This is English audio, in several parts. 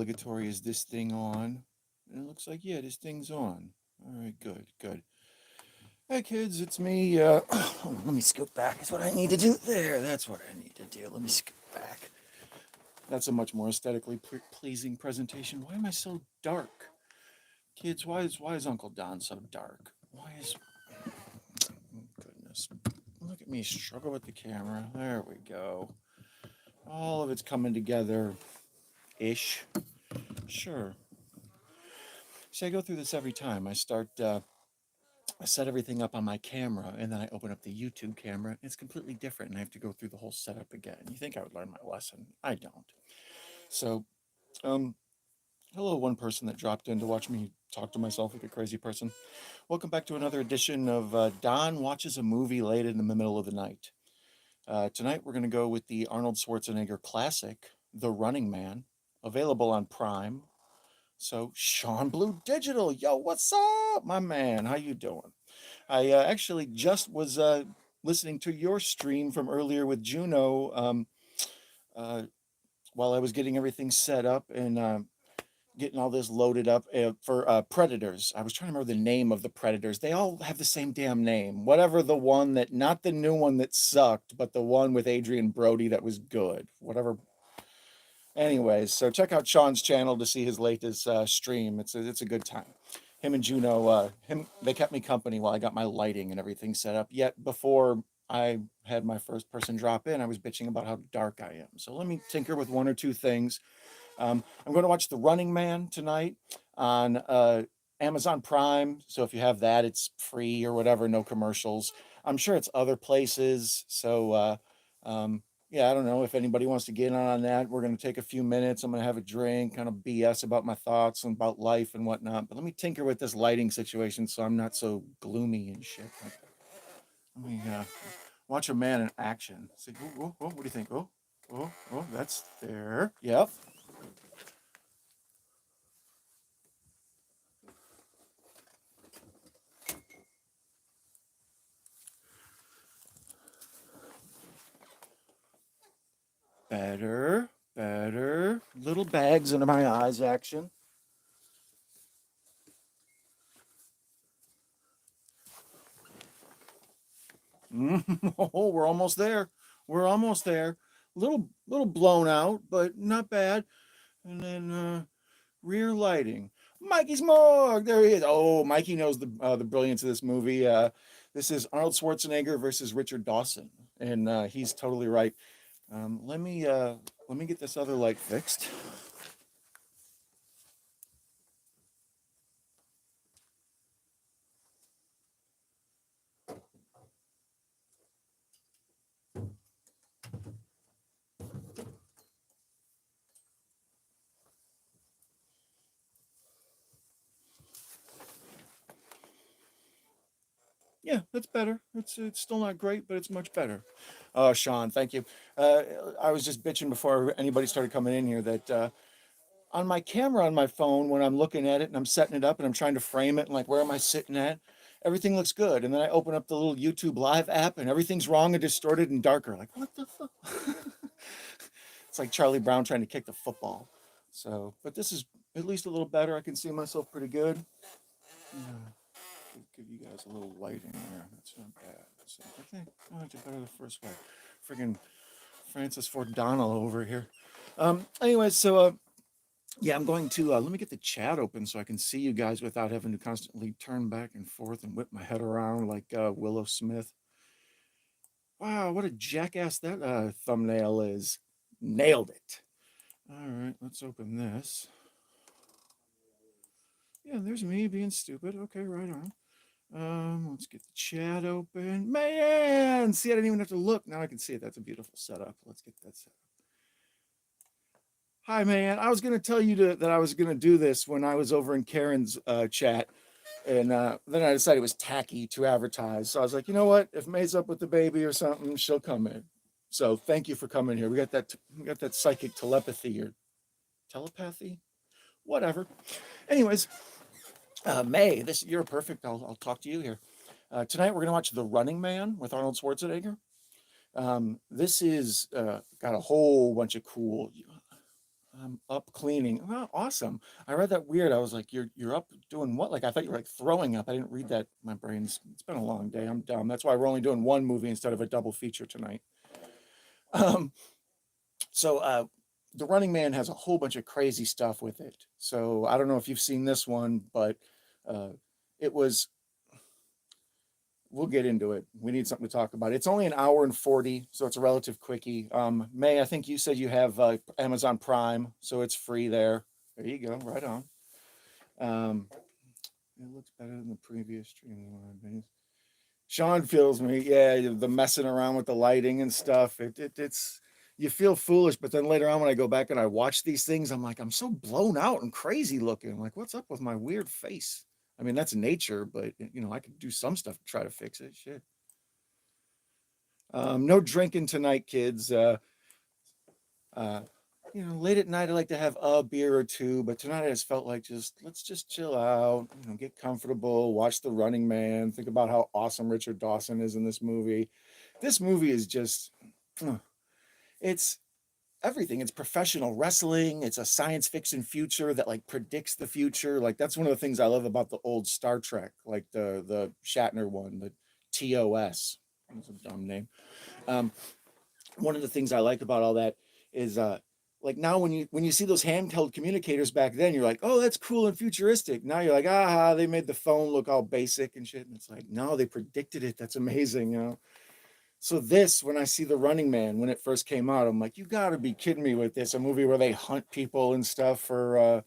obligatory, is this thing on? And it looks like, yeah, this thing's on. All right, good, good. Hey, kids, it's me. Let me scoot back. That's what I need to do. There, that's what I need to do. Let me scoot back. That's a much more aesthetically pleasing presentation. Why am I so dark? Kids, why is Uncle Don so dark? Why is... Oh, goodness. Look at me struggle with the camera. There we go. All of it's coming together-ish. Sure. See, I go through this every time. I set everything up on my camera, and then I open up the YouTube camera. It's completely different, and I have to go through the whole setup again. You think I would learn my lesson? I don't. So, um, hello, one person that dropped in to watch me talk to myself like a crazy person. Welcome back to another edition of Don Watches a Movie Late in the Middle of the Night. Tonight, we're going to go with the Arnold Schwarzenegger classic, The Running Man, available on Prime. So, Sean Blue Digital, yo, what's up, my man? How you doing? I actually just was listening to your stream from earlier with Juno uh, while I was getting everything set up and getting all this loaded up for Predators. I was trying to remember the name of the Predators. They all have the same damn name. Whatever the one that, not the new one that sucked, but the one with Adrian Brody that was good. Whatever. Anyways, so check out Sean's channel to see his latest stream. It's a good time. Him and Juno, they kept me company while I got my lighting and everything set up. Yet before I had my first person drop in, I was bitching about how dark I am. So let me tinker with one or two things. I'm going to watch The Running Man tonight on Amazon Prime. So if you have that, it's free or whatever, no commercials. I'm sure it's other places. So yeah, I don't know if anybody wants to get in on that. We're going to take a few minutes. I'm going to have a drink, kind of BS about my thoughts and about life and whatnot. But let me tinker with this lighting situation so I'm not so gloomy and shit. Let me watch a man in action. See, what do you think? Oh, that's there. Yep. Better, better. Little bags under my eyes action. Oh, we're almost there. We're almost there. Little blown out, but not bad. And then rear lighting. Mikey's Morgue. There he is. Oh, Mikey knows the brilliance of this movie. This is Arnold Schwarzenegger versus Richard Dawson, and he's totally right. Let me get this other light fixed. Yeah, that's better. It's still not great, but it's much better. Oh, Sean, thank you. Uh, I was just bitching before anybody started coming in here that on my camera on my phone, when I'm looking at it and I'm setting it up and I'm trying to frame it and like where am I sitting at, everything looks good. And then I open up the little YouTube Live app and everything's wrong and distorted and darker. Like what the fuck? It's like Charlie Brown trying to kick the football. So, but this is at least a little better. I can see myself pretty good. Yeah. Give you guys a little lighting there. That's not bad. So I think I did better the first way. Friggin' Francis Ford Donnell over here. Anyway, so yeah, I'm going to let me get the chat open so I can see you guys without having to constantly turn back and forth and whip my head around like Willow Smith. Wow, what a jackass that thumbnail is. Nailed it. All right, let's open this. Yeah, there's me being stupid. Okay, right on. Let's get the chat open. Man, see, I didn't even have to look. Now I can see it. That's a beautiful setup. Let's get that set up. Hi, man. I was going to tell you that I was going to do this when I was over in Karen's chat. And then I decided it was tacky to advertise. So I was like, you know what? If May's up with the baby or something, she'll come in. So thank you for coming here. We got that psychic telepathy or telepathy, whatever. Anyways, May, you're perfect. I'll talk to you here. Tonight we're gonna watch The Running Man with Arnold Schwarzenegger. This is got a whole bunch of cool. I'm up cleaning. Oh, awesome. I read that weird. I was like, you're up doing what? Like I thought you were like throwing up. I didn't read that. My brain's it's been a long day. I'm dumb. That's why we're only doing one movie instead of a double feature tonight. Um, so The Running Man has a whole bunch of crazy stuff with it. So I don't know if you've seen this one, but uh it was we'll get into it. We need something to talk about. It's only an hour and 40, so it's a relative quickie. May, I think you said you have Amazon Prime, so it's free there. There you go, right on. Um, it looks better than the previous streaming. Sean feels me, yeah, the messing around with the lighting and stuff. It's you feel foolish, but then later on when I go back and I watch these things, I'm like, I'm so blown out and crazy looking. I'm like, what's up with my weird face? I mean, that's nature, but I could do some stuff to try to fix it. Shit. No drinking tonight, kids. Uh, Late at night, I like to have a beer or two, but tonight I just felt like let's just chill out, get comfortable, watch The Running Man, think about how awesome Richard Dawson is in this movie. This movie is just, it's everything. It's professional wrestling. It's a science fiction future that like predicts the future. Like that's one of the things I love about the old Star Trek, like the Shatner one, the TOS. That's a dumb name. Um, One of the things I like about all that is like now when you see those handheld communicators back then, you're like, oh, that's cool and futuristic. Now you're like, they made the phone look all basic and shit. And it's like, no, they predicted it. That's amazing. So this, when I see The Running Man, when it first came out, I'm like, you got to be kidding me with this. A movie where they hunt people and stuff for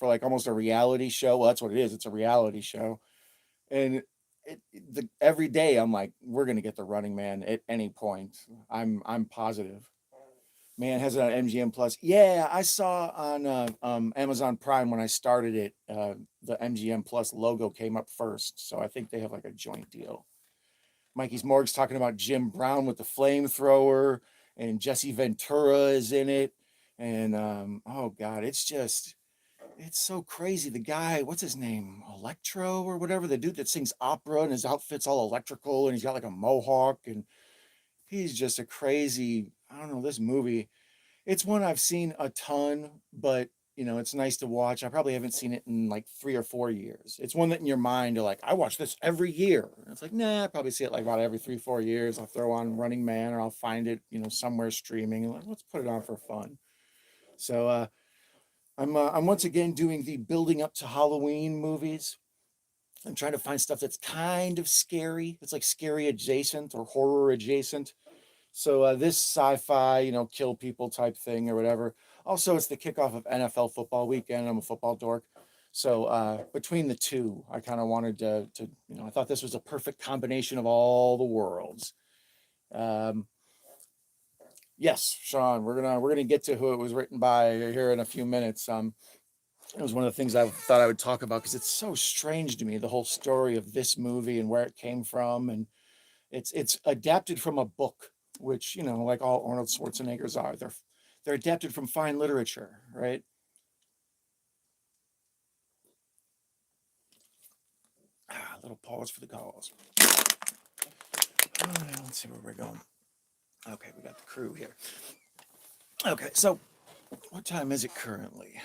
like almost a reality show. Well, that's what it is. It's a reality show. And every day I'm like, we're gonna get The Running Man at any point. I'm positive. Man, has it on MGM Plus? Yeah, I saw on Amazon Prime when I started it. The MGM Plus logo came up first, so I think they have like a joint deal. Mikey's Morg's talking about Jim Brown with the flamethrower, and Jesse Ventura is in it, and oh god, it's so crazy. The guy, what's his name? Electro or whatever, the dude that sings opera and his outfit's all electrical and he's got like a mohawk and he's just a crazy, I don't know, this movie. It's one I've seen a ton, but it's nice to watch. I probably haven't seen it in like 3 or 4 years. It's one that in your mind you're like, I watch this every year. And it's like, nah, I probably see it like about every 3, 4 years. I'll throw on Running Man or I'll find it, somewhere streaming and like, let's put it on for fun. So I'm once again doing the building up to Halloween movies. I'm trying to find stuff that's kind of scary. It's like scary adjacent or horror adjacent. So this sci-fi, kill people type thing or whatever. Also, it's the kickoff of NFL football weekend. I'm a football dork. So between the two, I kind of wanted to, I thought this was a perfect combination of all the worlds. Um, yes, Sean, we're gonna get to who it was written by here in a few minutes. It was one of the things I thought I would talk about because it's so strange to me, the whole story of this movie and where it came from. And it's adapted from a book, which, like all Arnold Schwarzeneggers are. They're adapted from fine literature, right? A little pause for the calls. Let's see where we're going. Okay, we got the crew here. Okay, so what time is it currently?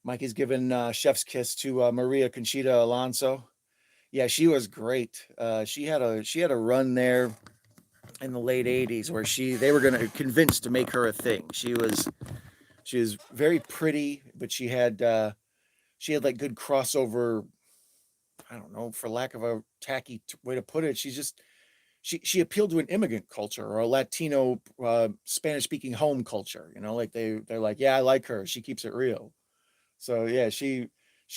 Mike is giving chef's kiss to Maria Conchita Alonso. Yeah, she was great. She had a run there in the late '80s where they were gonna convince to make her a thing. She was very pretty, but she had like good crossover. I don't know, for lack of a tacky way to put it, she appealed to an immigrant culture or a Latino Spanish speaking home culture. Like they're like, yeah, I like her. She keeps it real. So yeah, she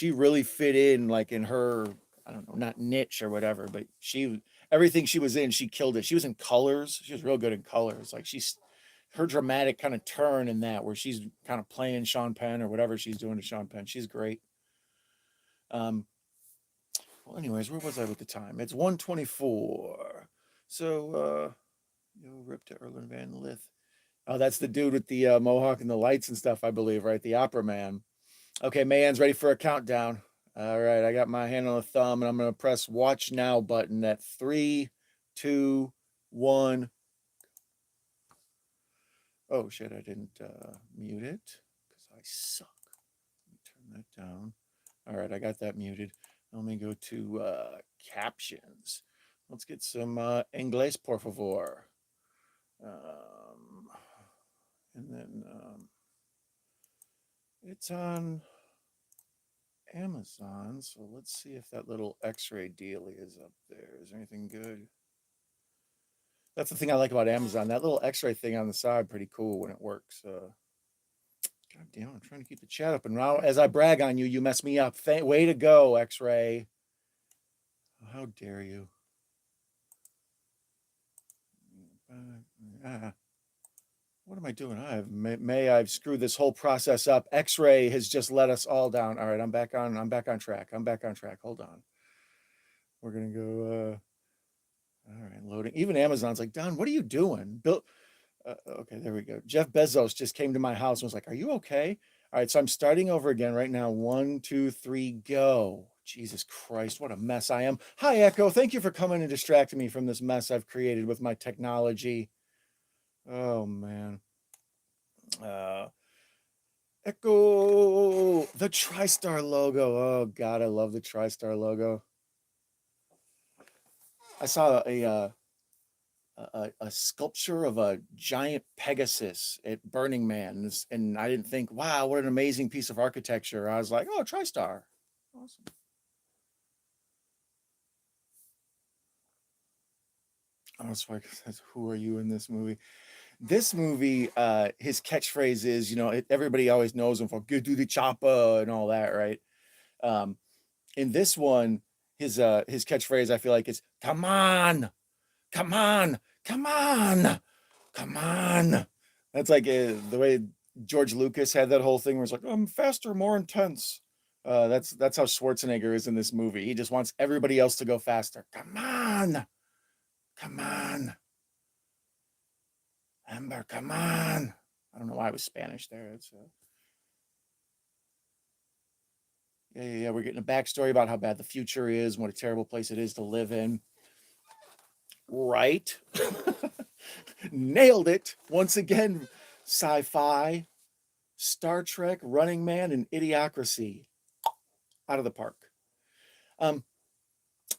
really fit in like in her, I don't know, not niche or whatever, but everything she was in, she killed it. She was in Colors. She was real good in Colors. Like her dramatic kind of turn in that where she's kind of playing Sean Penn or whatever she's doing to Sean Penn. She's great. Well, anyways, where was I with the time? It's 1:24. So rip to Erlen Van Lith. Oh, that's the dude with the mohawk and the lights and stuff, I believe, right? The opera man. Okay, Mayan's ready for a countdown. All right, I got my hand on the thumb and I'm going to press watch now button at 3, 2, 1. Oh shit, I didn't mute it because I suck. Let me turn that down. All right, I got that muted. Let me go to captions. Let's get some English, por favor. Um, and then it's on Amazon, so let's see if that little X-ray dealie is up there. Is there anything good? That's the thing I like about Amazon. That little X-ray thing on the side, pretty cool when it works. God damn, I'm trying to keep the chat up, and now as I brag on you, you mess me up. Way to go, X-ray. How dare you? What am I doing? I've screwed this whole process up. X-ray has just let us all down. All right, I'm back on track. Hold on. We're gonna go. All right, loading. Even Amazon's like, Don, what are you doing? Bill. Okay, there we go. Jeff Bezos just came to my house and was like, "Are you okay?" All right, so I'm starting over again right now. 1, 2, 3, go. Jesus Christ, what a mess I am. Hi, Echo. Thank you for coming and distracting me from this mess I've created with my technology. Oh man. Echo, the TriStar logo. Oh God, I love the TriStar logo. I saw a sculpture of a giant Pegasus at Burning Man, and I didn't think, wow, what an amazing piece of architecture. I was like, oh, TriStar, awesome. Oh, Spike says, "Who are you in this movie?" This movie, his catchphrase is, everybody always knows him for "Get to the chopper" and all that, right? In this one, his catchphrase, I feel like, is "Come on, come on, come on, come on." That's like the way George Lucas had that whole thing where it's like, "I'm faster, more intense." That's how Schwarzenegger is in this movie. He just wants everybody else to go faster. Come on, come on, Amber, come on. I don't know why I was Spanish there. It's yeah. We're getting a backstory about how bad the future is, and what a terrible place it is to live in. Right. Nailed it. Once again, sci-fi, Star Trek, Running Man, and Idiocracy. Out of the park. I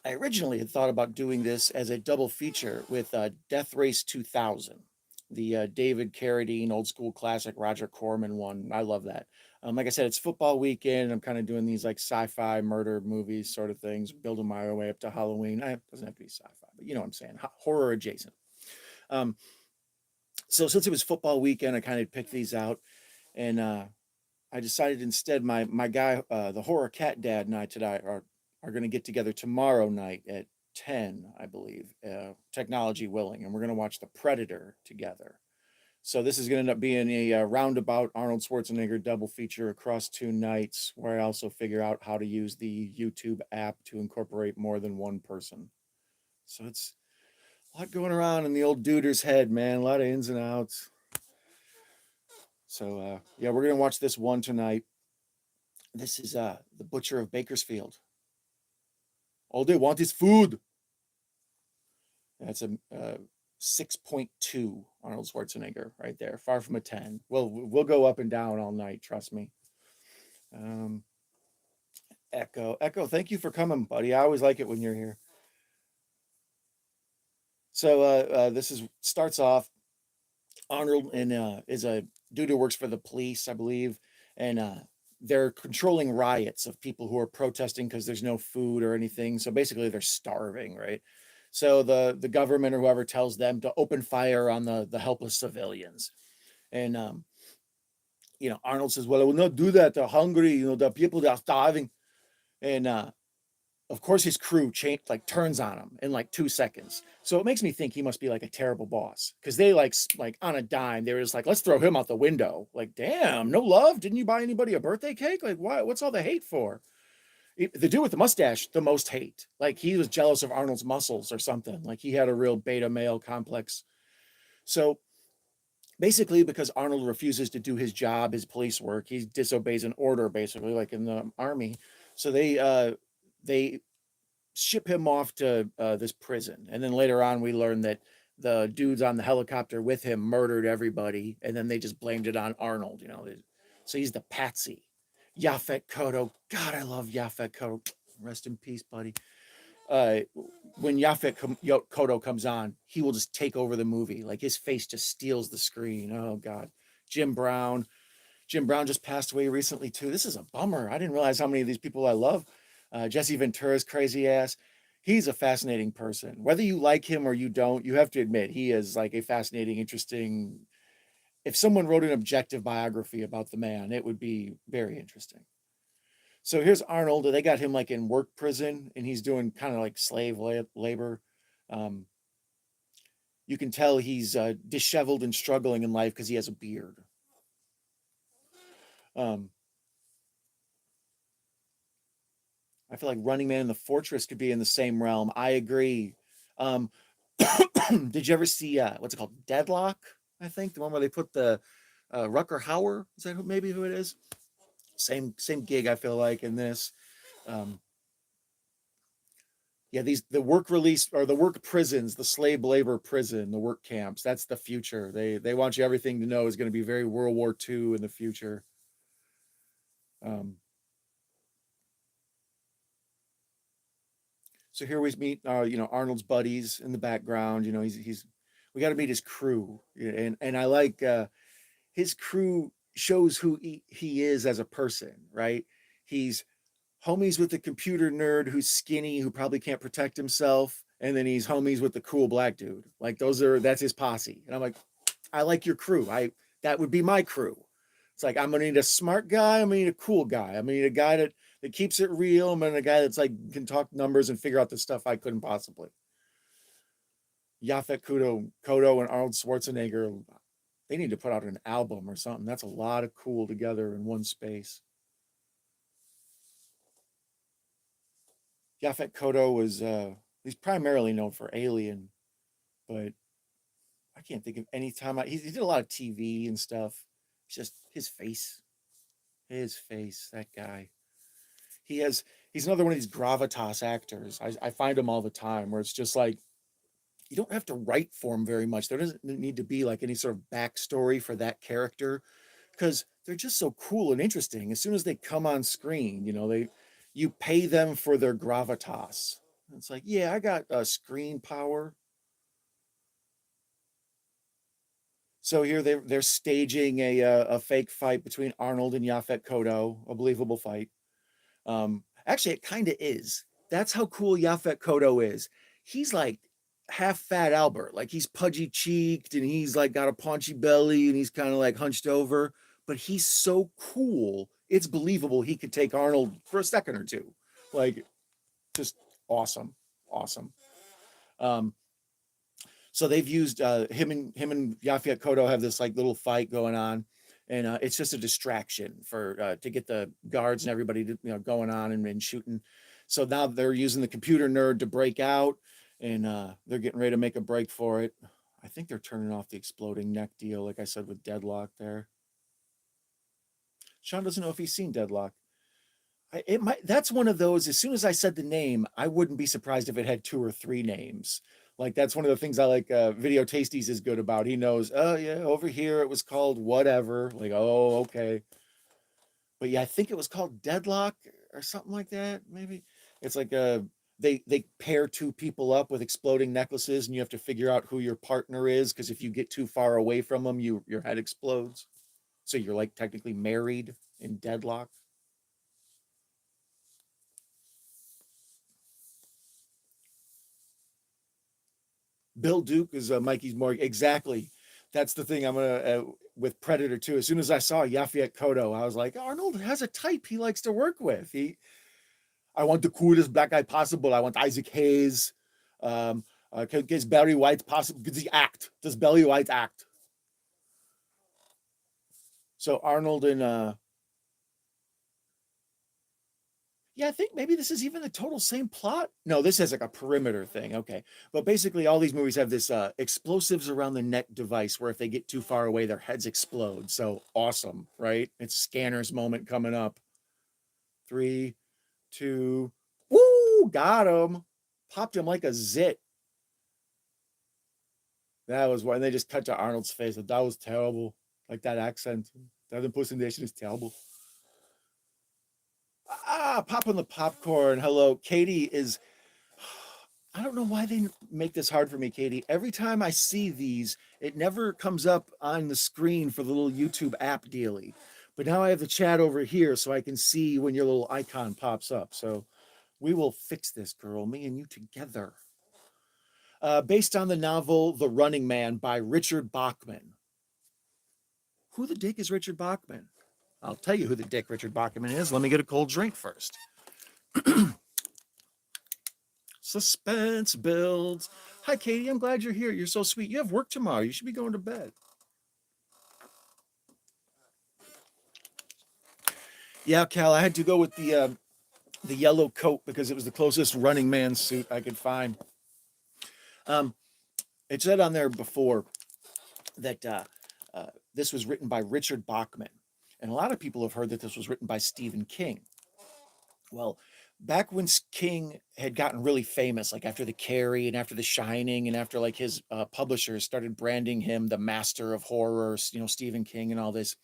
originally had thought about doing this as a double feature with Death Race 2000, the David Carradine old school classic Roger Corman one. I love that. Like I said, it's football weekend. I'm kind of doing these like sci-fi murder movies sort of things, building my way up to Halloween. It doesn't have to be sci-fi, but you know what I'm saying, horror adjacent. So since it was football weekend, I kind of picked these out, and I decided instead my guy, the horror cat dad, and I today are going to get together tomorrow night at 10, I believe, technology willing, and we're going to watch The Predator together. So this is going to end up being a roundabout Arnold Schwarzenegger double feature across 2 nights, where I also figure out how to use the YouTube app to incorporate more than one person. So it's a lot going around in the old duder's head, man. A lot of ins and outs. So yeah, we're gonna watch this one tonight. This is The Butcher of Bakersfield. All they want is food. That's a 6.2 Arnold Schwarzenegger right there, far from a 10. We'll go up and down all night, trust me. Echo, thank you for coming, buddy. I always like it when you're here. So this starts off. Arnold is a dude who works for the police, I believe, and they're controlling riots of people who are protesting because there's no food or anything. So basically, they're starving, right? So the government or whoever tells them to open fire on the helpless civilians, and Arnold says, "Well, I will not do that. They're hungry. The people that are starving," and of course his crew turns on him in like 2 seconds. So it makes me think he must be like a terrible boss, because they like on a dime they were just like, let's throw him out the window. Like, damn, no love? Didn't you buy anybody a birthday cake? Like, why? What's all the hate for? The dude with the mustache, the most hate. Like, he was jealous of Arnold's muscles or something. Like, he had a real beta male complex. So basically, because Arnold refuses to do his job, his police work, he disobeys an order, basically, like in the army. So they ship him off to this prison, and then later on we learn that the dudes on the helicopter with him murdered everybody, and then they just blamed it on Arnold. So he's the patsy. Yaphet Kotto, God, I love Yaphet Kotto. Rest in peace, buddy. uh, when Kotto comes on, he will just take over the movie. Like his face just steals the screen. Oh God, Jim Brown. Jim Brown just passed away recently too. This is a bummer. I didn't realize how many of these people I love. Jesse Ventura's crazy ass. He's a fascinating person. Whether you like him or you don't, you have to admit he is like a fascinating, interesting. If someone wrote an objective biography about the man, it would be very interesting. So here's Arnold. They got him like in work prison, and he's doing kind of like slave labor. Um, you can tell he's disheveled and struggling in life because he has a beard. Um, I feel like Running Man in the Fortress could be in the same realm. I agree. Um, did you ever see what's it called? Deadlock, I think the one where they put the Rucker Hauer. Is that maybe who it is? Same gig. I feel like in this. Um, yeah, the work release or the work prisons, the slave labor prison, the work camps. That's the future. They want you everything to know is going to be very World War II in the future. Um, so here we meet, Arnold's buddies in the background. He's we got to meet his crew, and I like his crew shows who he is as a person, right? He's homies with the computer nerd who's skinny, who probably can't protect himself, and then he's homies with the cool black dude. Like that's his posse. And I'm like, I like your crew. That would be my crew. It's like I'm gonna need a smart guy. I'm gonna need a cool guy. I'm gonna need a guy that keeps it real. I'm gonna need a guy that's like can talk numbers and figure out the stuff I couldn't possibly. Yaphet Kotto and Arnold Schwarzenegger, they need to put out an album or something. That's a lot of cool together in one space. Yaphet Kotto was he's primarily known for Alien, but I can't think of any time he did a lot of TV and stuff. It's just his face, that guy. He's another one of these gravitas actors. I find him all the time where it's just like you don't have to write for him very much. There doesn't need to be like any sort of backstory for that character because they're just so cool and interesting. As soon as they come on screen, you pay them for their gravitas. It's like, yeah, I got screen power. So here they're staging a fake fight between Arnold and Yaphet Kotto, a believable fight. Actually, it kind of is. That's how cool Yaphet Kotto is. He's like half fat Albert, like he's pudgy cheeked and he's like got a paunchy belly and he's kind of like hunched over, but he's so cool. It's believable he could take Arnold for a second or two. Like, just awesome, awesome. Um, so they've used him and Yaphet Kotto have this like little fight going on, and it's just a distraction for to get the guards and everybody to, going on and shooting. So now they're using the computer nerd to break out, and they're getting ready to make a break for it. I think they're turning off the exploding neck deal, like I said with Deadlock there. Sean doesn't know if he's seen Deadlock. It might. That's one of those. As soon as I said the name, I wouldn't be surprised if it had two or three names. Like that's one of the things I like. Video Tasties is good about. He knows. Oh yeah, over here it was called whatever. Like oh okay, but yeah, I think it was called Deadlock or something like that. Maybe it's like they pair two people up with exploding necklaces, and you have to figure out who your partner is because if you get too far away from them, your head explodes. So you're like technically married in Deadlock. Bill Duke is Mikey's more exactly. That's the thing I'm gonna with Predator 2. As soon as I saw Yaphet Kotto, I was like, Arnold has a type he likes to work with. I want the coolest black guy possible. I want Isaac Hayes. Gets Barry White possible? Does he act? Does Barry White act? So Arnold and yeah, I think maybe this is even the total same plot. No, this has like a perimeter thing. Okay. But basically, all these movies have this explosives around the neck device where if they get too far away, their heads explode. So awesome, right? It's Scanner's moment coming up. Three, two, woo, got him. Popped him like a zit. That was why they just cut to Arnold's face. That was terrible. Like that accent, that impersonation is terrible. Popping the popcorn. Hello, Katie is. I don't know why they make this hard for me, Katie. Every time I see these, it never comes up on the screen for the little YouTube app dealy. But now I have the chat over here so I can see when your little icon pops up. So we will fix this, girl, me and you together. Based on the novel The Running Man by Richard Bachman. Who the dick is Richard Bachman? I'll tell you who the dick Richard Bachman is. Let me get a cold drink first. Suspense builds. Hi, Katie. I'm glad you're here. You're so sweet. You have work tomorrow. You should be going to bed. Yeah, Cal. I had to go with the yellow coat because it was the closest Running Man suit I could find. It said on there before that this was written by Richard Bachman, and a lot of people have heard that this was written by Stephen King. Well, back when King had gotten really famous, like after The Carrie and after The Shining, and after like his publishers started branding him the master of horror, Stephen King and all this,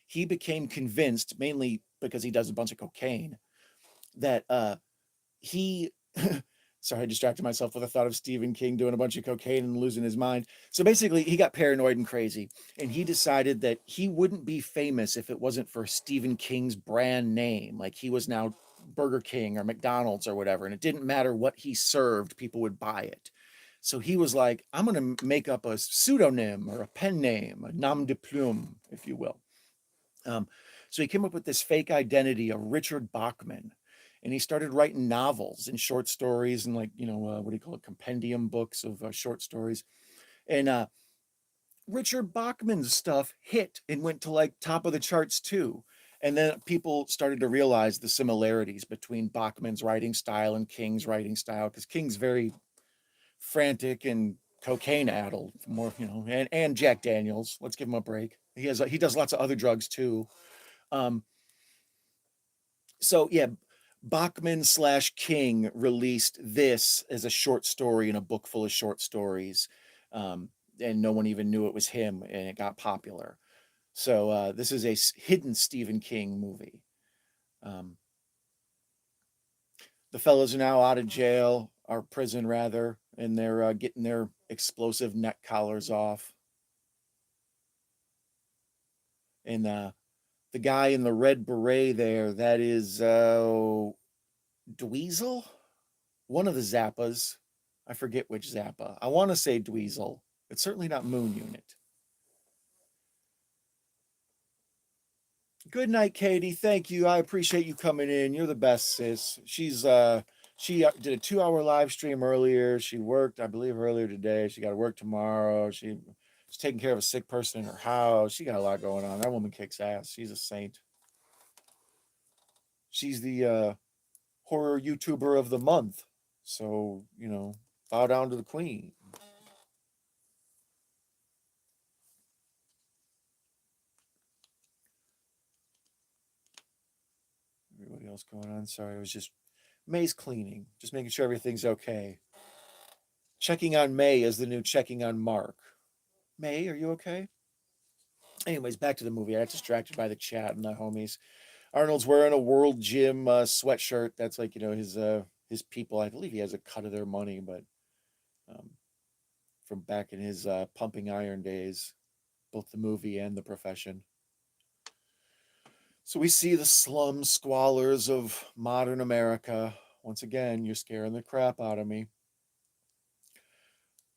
he became convinced, mainly because he does a bunch of cocaine, that he. Sorry, I distracted myself with the thought of Stephen King doing a bunch of cocaine and losing his mind. So basically, he got paranoid and crazy, and he decided that he wouldn't be famous if it wasn't for Stephen King's brand name. Like he was now Burger King or McDonald's or whatever, and it didn't matter what he served, people would buy it. So he was like, I'm going to make up a pseudonym or a pen name, a nom de plume, if you will. Um, so he came up with this fake identity of Richard Bachman, and he started writing novels and short stories and like what do you call it, compendium books of short stories. And Richard Bachman's stuff hit and went to like top of the charts too. And then people started to realize the similarities between Bachman's writing style and King's writing style, because King's very frantic and cocaine addled, more and Jack Daniels. Let's give him a break. He does lots of other drugs too. Um, so yeah, Bachman slash King released this as a short story in a book full of short stories, and no one even knew it was him, and it got popular. So this is a hidden Stephen King movie. Um, the fellows are now out of jail, or prison rather, and they're getting their explosive neck collars off. And the guy in the red beret there, that is Dweezil, one of the Zappas. I forget which Zappa. I want to say Dweezil. It's certainly not Moon Unit. Good night, Katie. Thank you. I appreciate you coming in. You're the best, sis. She did a 2-hour live stream earlier. She worked, I believe, earlier today. She got to work tomorrow. She's taking care of a sick person in her house. She got a lot going on. That woman kicks ass. She's a saint. She's the horror YouTuber of the month. So, bow down to the queen. Everybody else going on? Sorry, I was just May's cleaning, just making sure everything's okay. Checking on May is the new checking on Mark. May, are you okay? Anyways, back to the movie. I got distracted by the chat and the homies. Arnold's wearing a World Gym sweatshirt. That's like his people. I believe he has a cut of their money, but um, from back in his pumping iron days, both the movie and the profession. So we see the slum squalors of modern America. Once again, you're scaring the crap out of me.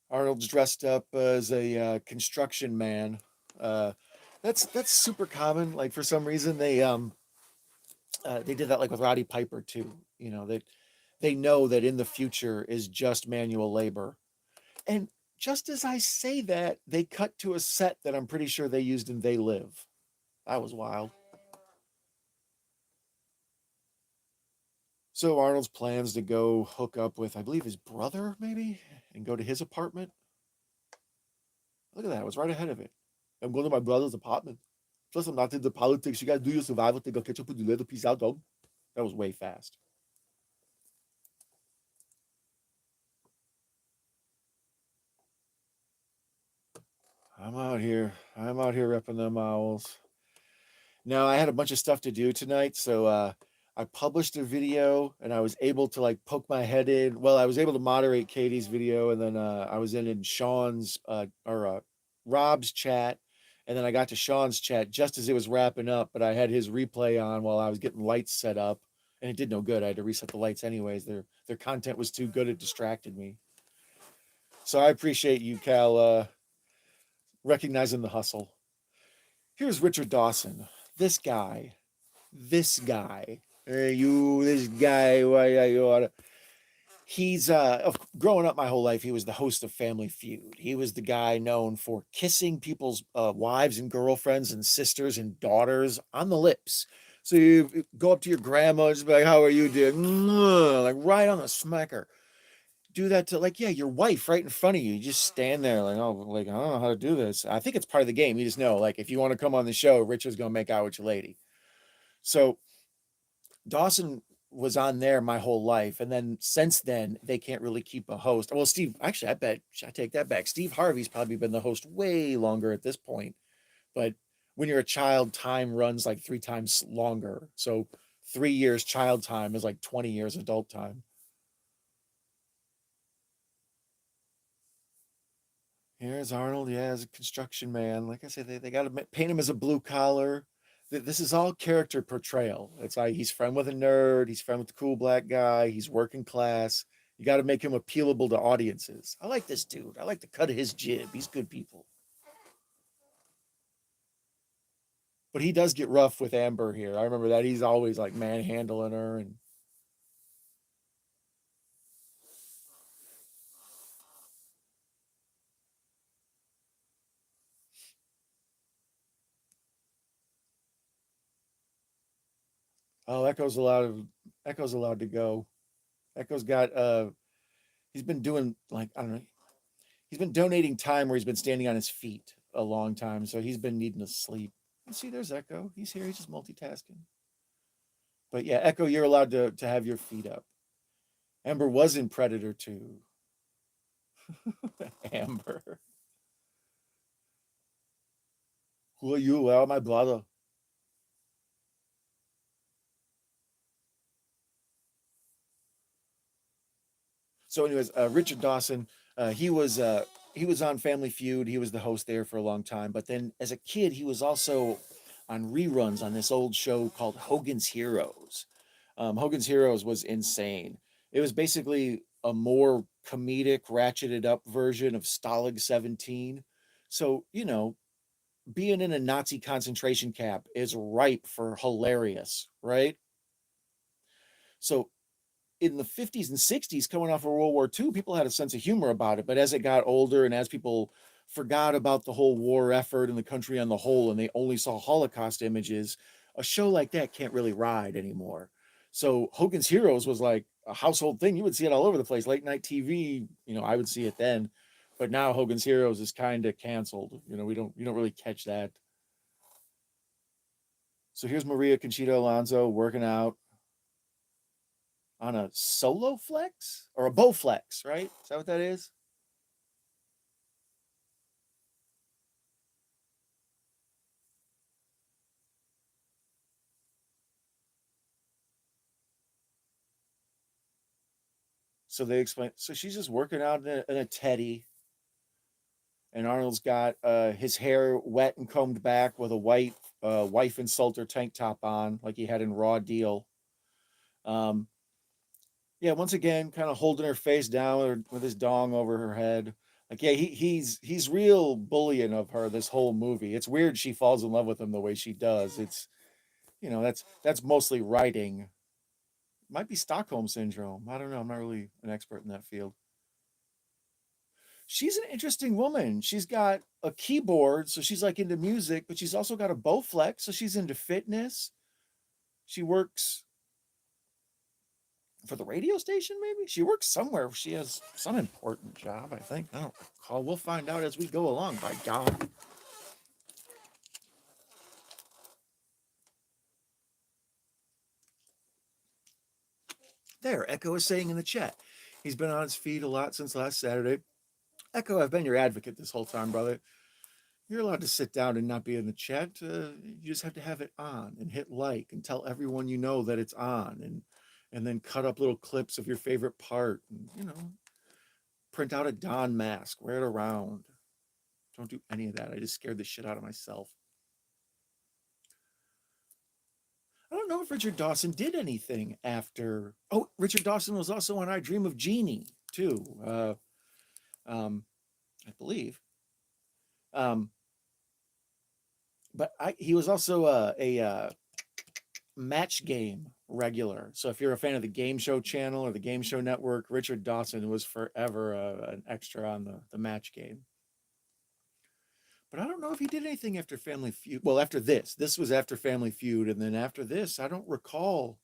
Arnold's dressed up as a construction man. Uh, that's super common. Like for some reason they did that like with Roddy Piper too. They know that in the future is just manual labor. And just as I say that, they cut to a set that I'm pretty sure they used in They Live. That was wild. So Arnold's plans to go hook up with, I believe, his brother, maybe, and go to his apartment. Look at that. I was right ahead of it. I'm going to my brother's apartment. Plus, I'm not into politics. You guys do your survival thing. I'll catch up with you later. Peace out, dog. That was way fast. I'm out here. I'm out here repping them owls. No, I had a bunch of stuff to do tonight, so I published a video and I was able to like poke my head in. Well, I was able to moderate Katie's video, and then I was in Sean's or Rob's chat, and then I got to Sean's chat just as it was wrapping up, but I had his replay on while I was getting lights set up, and it did no good. I had to reset the lights anyways. Their content was too good; it distracted me. So I appreciate you, Cal, recognizing the hustle. Here's Richard Dawson. This guy, this guy, hey, you, this guy, why you oughta. He's growing up my whole life. He was the host of Family Feud. He was the guy known for kissing people's wives and girlfriends and sisters and daughters on the lips. So you go up to your grandma and just be like, "How are you doing?" Like right on the smacker. Do that to like, yeah, your wife right in front of you. You just stand there like, oh, like I don't know how to do this. I think it's part of the game. You just know, like, if you want to come on the show, Richard's gonna make out with your lady. So Dawson was on there my whole life, and then since then they can't really keep a host. Well, Steve, actually, I bet I take that back. Steve Harvey's probably been the host way longer at this point, but when you're a child, time runs like three times longer. So 3 years child time is like 20 years adult time. Here's Arnold, yeah, as a construction man. Like I said, they got to paint him as a blue collar. This is all character portrayal. It's like he's friend with a nerd, he's friend with the cool black guy, he's working class. You got to make him appealable to audiences. I like this dude. I like the cut of his jib. He's good people. But he does get rough with Amber here. I remember that he's always like manhandling her and oh, Echo's allowed to go. Echo's got he's been doing like I don't know, he's been donating time where he's been standing on his feet a long time, so he's been needing to sleep. You see, there's Echo. He's here. He's just multitasking. But yeah, Echo, you're allowed to have your feet up. Amber was in Predator 2. Amber, who are you? Well, my brother. So, anyways, Richard Dawson, he was on Family Feud. He was the host there for a long time. But then, as a kid, he was also on reruns on this old show called Hogan's Heroes. Hogan's Heroes was insane. It was basically a more comedic, ratcheted up version of Stalag 17. So, being in a Nazi concentration camp is ripe for hilarious, right? So in the 50s and 60s, coming off of World War II, people had a sense of humor about it. But as it got older and as people forgot about the whole war effort and the country on the whole, and they only saw Holocaust images, a show like that can't really ride anymore. So Hogan's Heroes was like a household thing. You would see it all over the place. Late night TV, I would see it then. But now Hogan's Heroes is kind of canceled. We don't really catch that. So here's Maria Conchita Alonso working out on a solo flex or a bow flex, right? Is that what that is? So they explain. So she's just working out in a teddy, and Arnold's got his hair wet and combed back with a white wife insulter tank top on, like he had in Raw Deal. Um, yeah, once again, kind of holding her face down with his dong over her head. Like, yeah, he's real bullying of her this whole movie. It's weird she falls in love with him the way she does. It's that's mostly writing. Might be Stockholm syndrome. I don't know. I'm not really an expert in that field. She's an interesting woman. She's got a keyboard, so she's like into music, but she's also got a Bowflex, so she's into fitness. She works for the radio station, maybe? She works somewhere. She has some important job, I think. I don't recall. We'll find out as we go along, by God. There, Echo is saying in the chat. He's been on his feet a lot since last Saturday. Echo, I've been your advocate this whole time, brother. You're allowed to sit down and not be in the chat. You just have to have it on and hit like and tell everyone you know that it's on, and then cut up little clips of your favorite part. And, print out a Don mask, wear it around. Don't do any of that. I just scared the shit out of myself. I don't know if Richard Dawson did anything after. Oh, Richard Dawson was also on I Dream of Jeannie too. I believe. Um, but he was also a match game regular. So if you're a fan of the Game Show channel or the Game Show Network, Richard Dawson was forever an extra on the match game. But I don't know if he did anything after Family Feud. Well, after this. This was after Family Feud. And then after this, I don't recall.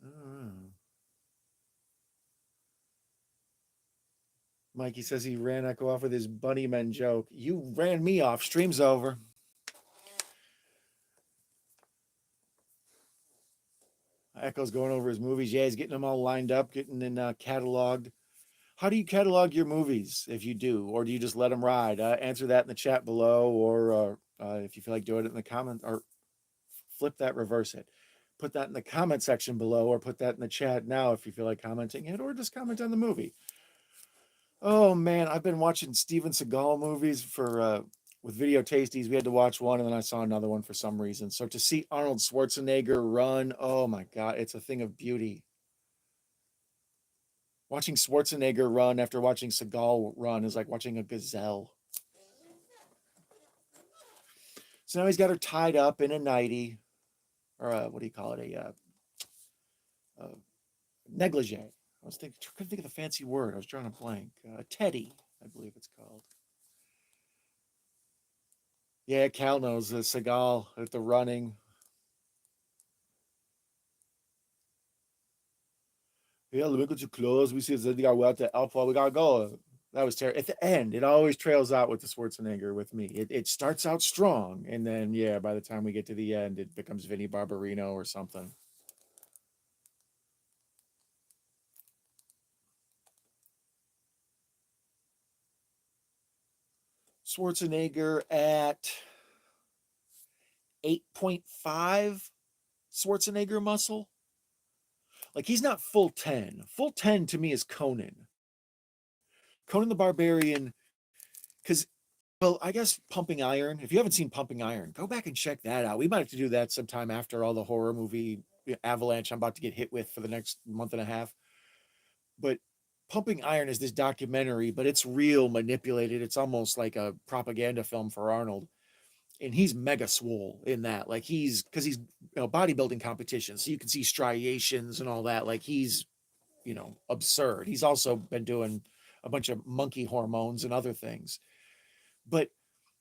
I don't know. Mikey says he ran Echo off with his Bunny Men joke. You ran me off. Stream's over. Echo's going over his movies. Yeah, he's getting them all lined up, getting in cataloged. How do you catalog your movies if you do? Or do you just let them ride? Answer that in the chat below, or if you feel like doing it in the comment, or flip that, reverse it. Put that in the comment section below, or put that in the chat now if you feel like commenting it, or just comment on the movie. Oh man, I've been watching Steven Seagal movies for with Video Tasties. We had to watch one, and then I saw another one for some reason. So to see Arnold Schwarzenegger run, oh my God, it's a thing of beauty. Watching Schwarzenegger run after watching Seagal run is like watching a gazelle. So now he's got her tied up in a nightie, or what do you call it? A negligee. Couldn't think of the fancy word. I was drawing a blank. Teddy, I believe it's called. Yeah, Cal knows Seagal at the running. Yeah, let me get you close. We see the guy out the alpha. We gotta go. That was terrible. At the end, it always trails out with the Schwarzenegger with me. It starts out strong, and then yeah, by the time we get to the end, it becomes Vinnie Barbarino or something. Schwarzenegger at 8.5 Schwarzenegger muscle. Like he's not full 10. Full 10 to me is Conan. Conan the Barbarian, because, well, I guess Pumping Iron, if you haven't seen Pumping Iron, go back and check that out. We might have to do that sometime after all the horror movie avalanche I'm about to get hit with for the next month and a half. But Pumping Iron is this documentary, but it's real manipulated. It's almost like a propaganda film for Arnold. And he's mega swole in that. Like because he's bodybuilding competition. So you can see striations and all that. Like he's, absurd. He's also been doing a bunch of monkey hormones and other things. But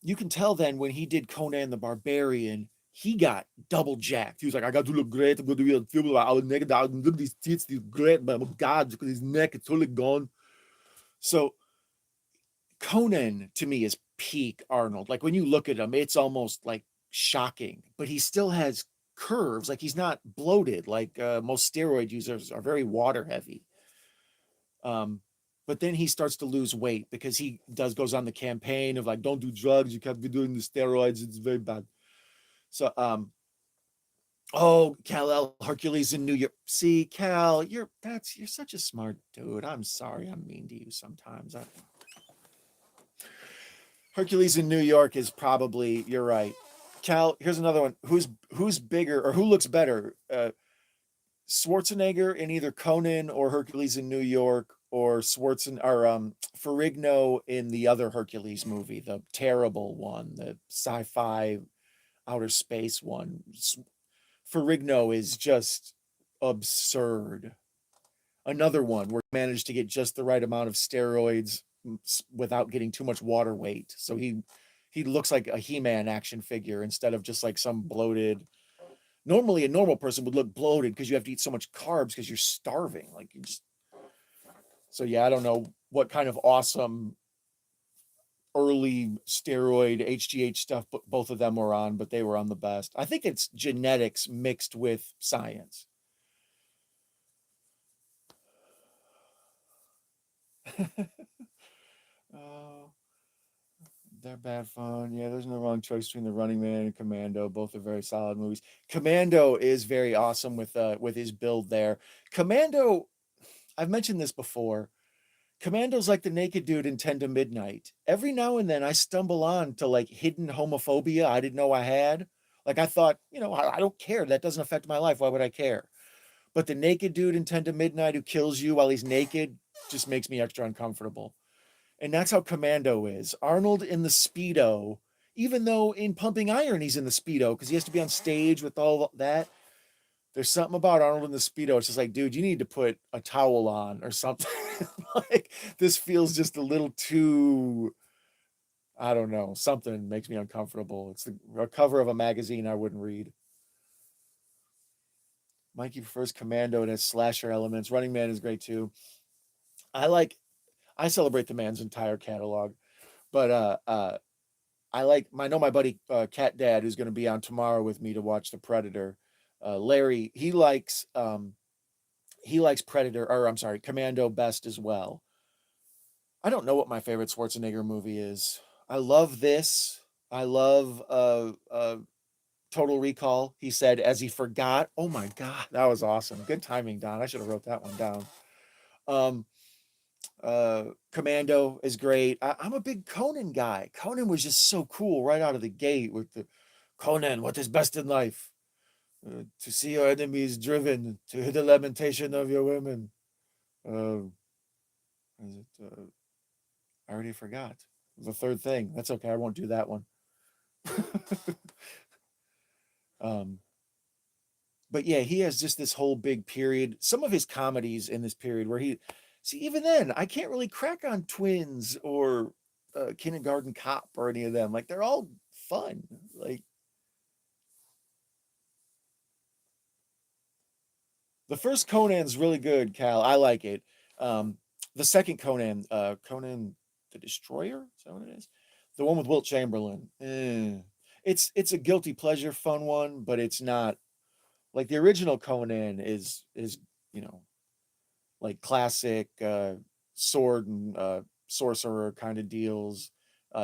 you can tell then when he did Conan the Barbarian, he got double jacked. He was like, I got to look great. I'm going to be on film. I was naked. Look at these tits. These great. But oh God, look at his neck. It's totally gone. So Conan to me is peak Arnold. Like when you look at him, it's almost like shocking. But he still has curves. Like he's not bloated. Like most steroid users are very water heavy. But then he starts to lose weight because he goes on the campaign of like, don't do drugs, you can't be doing the steroids, it's very bad. So Kal-El, Hercules in New York. See, Cal, you're such a smart dude. I'm sorry I'm mean to you sometimes. Hercules in New York is probably, you're right. Cal, here's another one. Who's bigger, or who looks better? Schwarzenegger in either Conan or Hercules in New York, or Ferrigno in the other Hercules movie, the terrible one, the sci-fi outer space one. Ferrigno is just absurd. Another one where he managed to get just the right amount of steroids without getting too much water weight. So he looks like a He-Man action figure instead of just like some bloated. Normally a normal person would look bloated because you have to eat so much carbs because you're starving. Like you just. So yeah, I don't know what kind of awesome early steroid HGH stuff both of them were on, but they were on the best. I think it's genetics mixed with science. they're bad fun. Yeah, there's no wrong choice between The Running Man and Commando. Both are very solid movies. Commando is very awesome with his build there. Commando, I've mentioned this before. Commando's like the naked dude in 10 to Midnight. Every now and then I stumble on to like hidden homophobia I didn't know I had. Like I thought, I don't care. That doesn't affect my life. Why would I care? But the naked dude in 10 to Midnight who kills you while he's naked just makes me extra uncomfortable. And that's how Commando is. Arnold in the Speedo, even though in Pumping Iron he's in the Speedo because he has to be on stage with all that. There's something about Arnold in the Speedo. It's just like, dude, you need to put a towel on or something. Like, this feels just a little too, I don't know, something makes me uncomfortable. It's a cover of a magazine I wouldn't read. Mikey prefers Commando. It has slasher elements. Running Man is great too. I like, I celebrate the man's entire catalog, but I know my buddy Cat Dad, who's going to be on tomorrow with me to watch The Predator. Larry, he likes Predator, or I'm sorry, Commando best as well. I don't know what my favorite Schwarzenegger movie is. I love this. I love Total Recall. He said as he forgot. Oh my god, that was awesome. Good timing, Don. I should have wrote that one down. Um, Commando is great. I'm a big Conan guy. Conan was just so cool right out of the gate with the Conan. What is best in life? To see your enemies driven, to hear the lamentation of your women. Uh, is it? I already forgot the third thing. That's okay. I won't do that one. um, but yeah, he has just this whole big period. Some of his comedies in this period where he, see, even then, I can't really crack on Twins or Kindergarten Cop or any of them. Like they're all fun. Like the first Conan's really good, Cal. I like it. The second Conan, Conan the Destroyer, is that what it is? The one with Wilt Chamberlain. It's a guilty pleasure, fun one, but it's not like the original Conan is you know like classic sword and sorcerer kind of deals.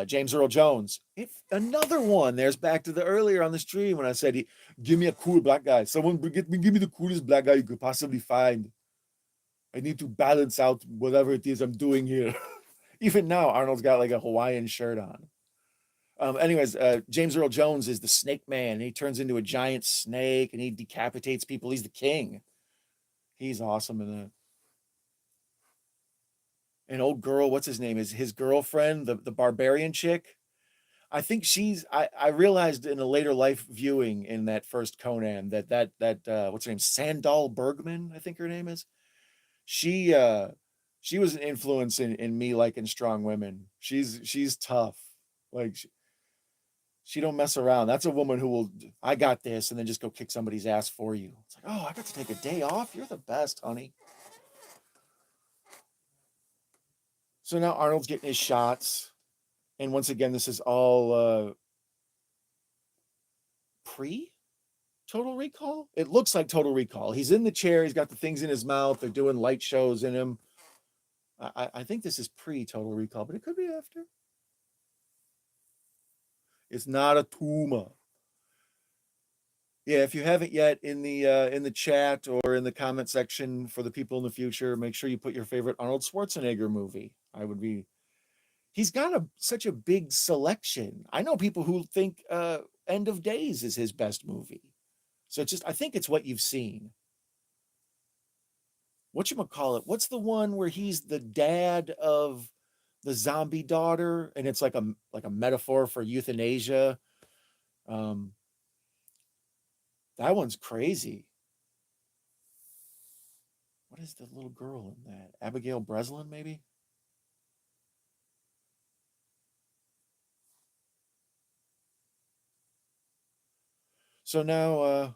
James Earl Jones. If another one, there's back to the earlier on the stream when I said, "Give me a cool black guy. Someone give me the coolest black guy you could possibly find. I need to balance out whatever it is I'm doing here." Even now, Arnold's got like a Hawaiian shirt on. Anyways, James Earl Jones is the Snake Man. And he turns into a giant snake and he decapitates people. He's the king. He's awesome in that. An old girl, what's his name? Is his girlfriend the barbarian chick? I think I realized in a later life viewing in that first Conan that what's her name? Sandal Bergman, I think her name is. She she was an influence in me liking strong women. She's tough. Like she don't mess around. That's a woman who will, I got this, and then just go kick somebody's ass for you. It's like, oh, I got to take a day off. You're the best, honey. So now Arnold's getting his shots, and once again, this is all pre Total Recall. It looks like Total Recall. He's in the chair. He's got the things in his mouth. They're doing light shows in him. I think this is pre Total Recall, but it could be after. It's not a tumor. Yeah, if you haven't yet, in the chat or in the comment section for the people in the future, make sure you put your favorite Arnold Schwarzenegger movie. I would be. He's got such a big selection. I know people who think End of Days is his best movie. So it's just, I think it's what you've seen. Whatchamacallit? What's the one where he's the dad of the zombie daughter and it's like a metaphor for euthanasia? Um, that one's crazy. What is the little girl in that? Abigail Breslin, maybe? So now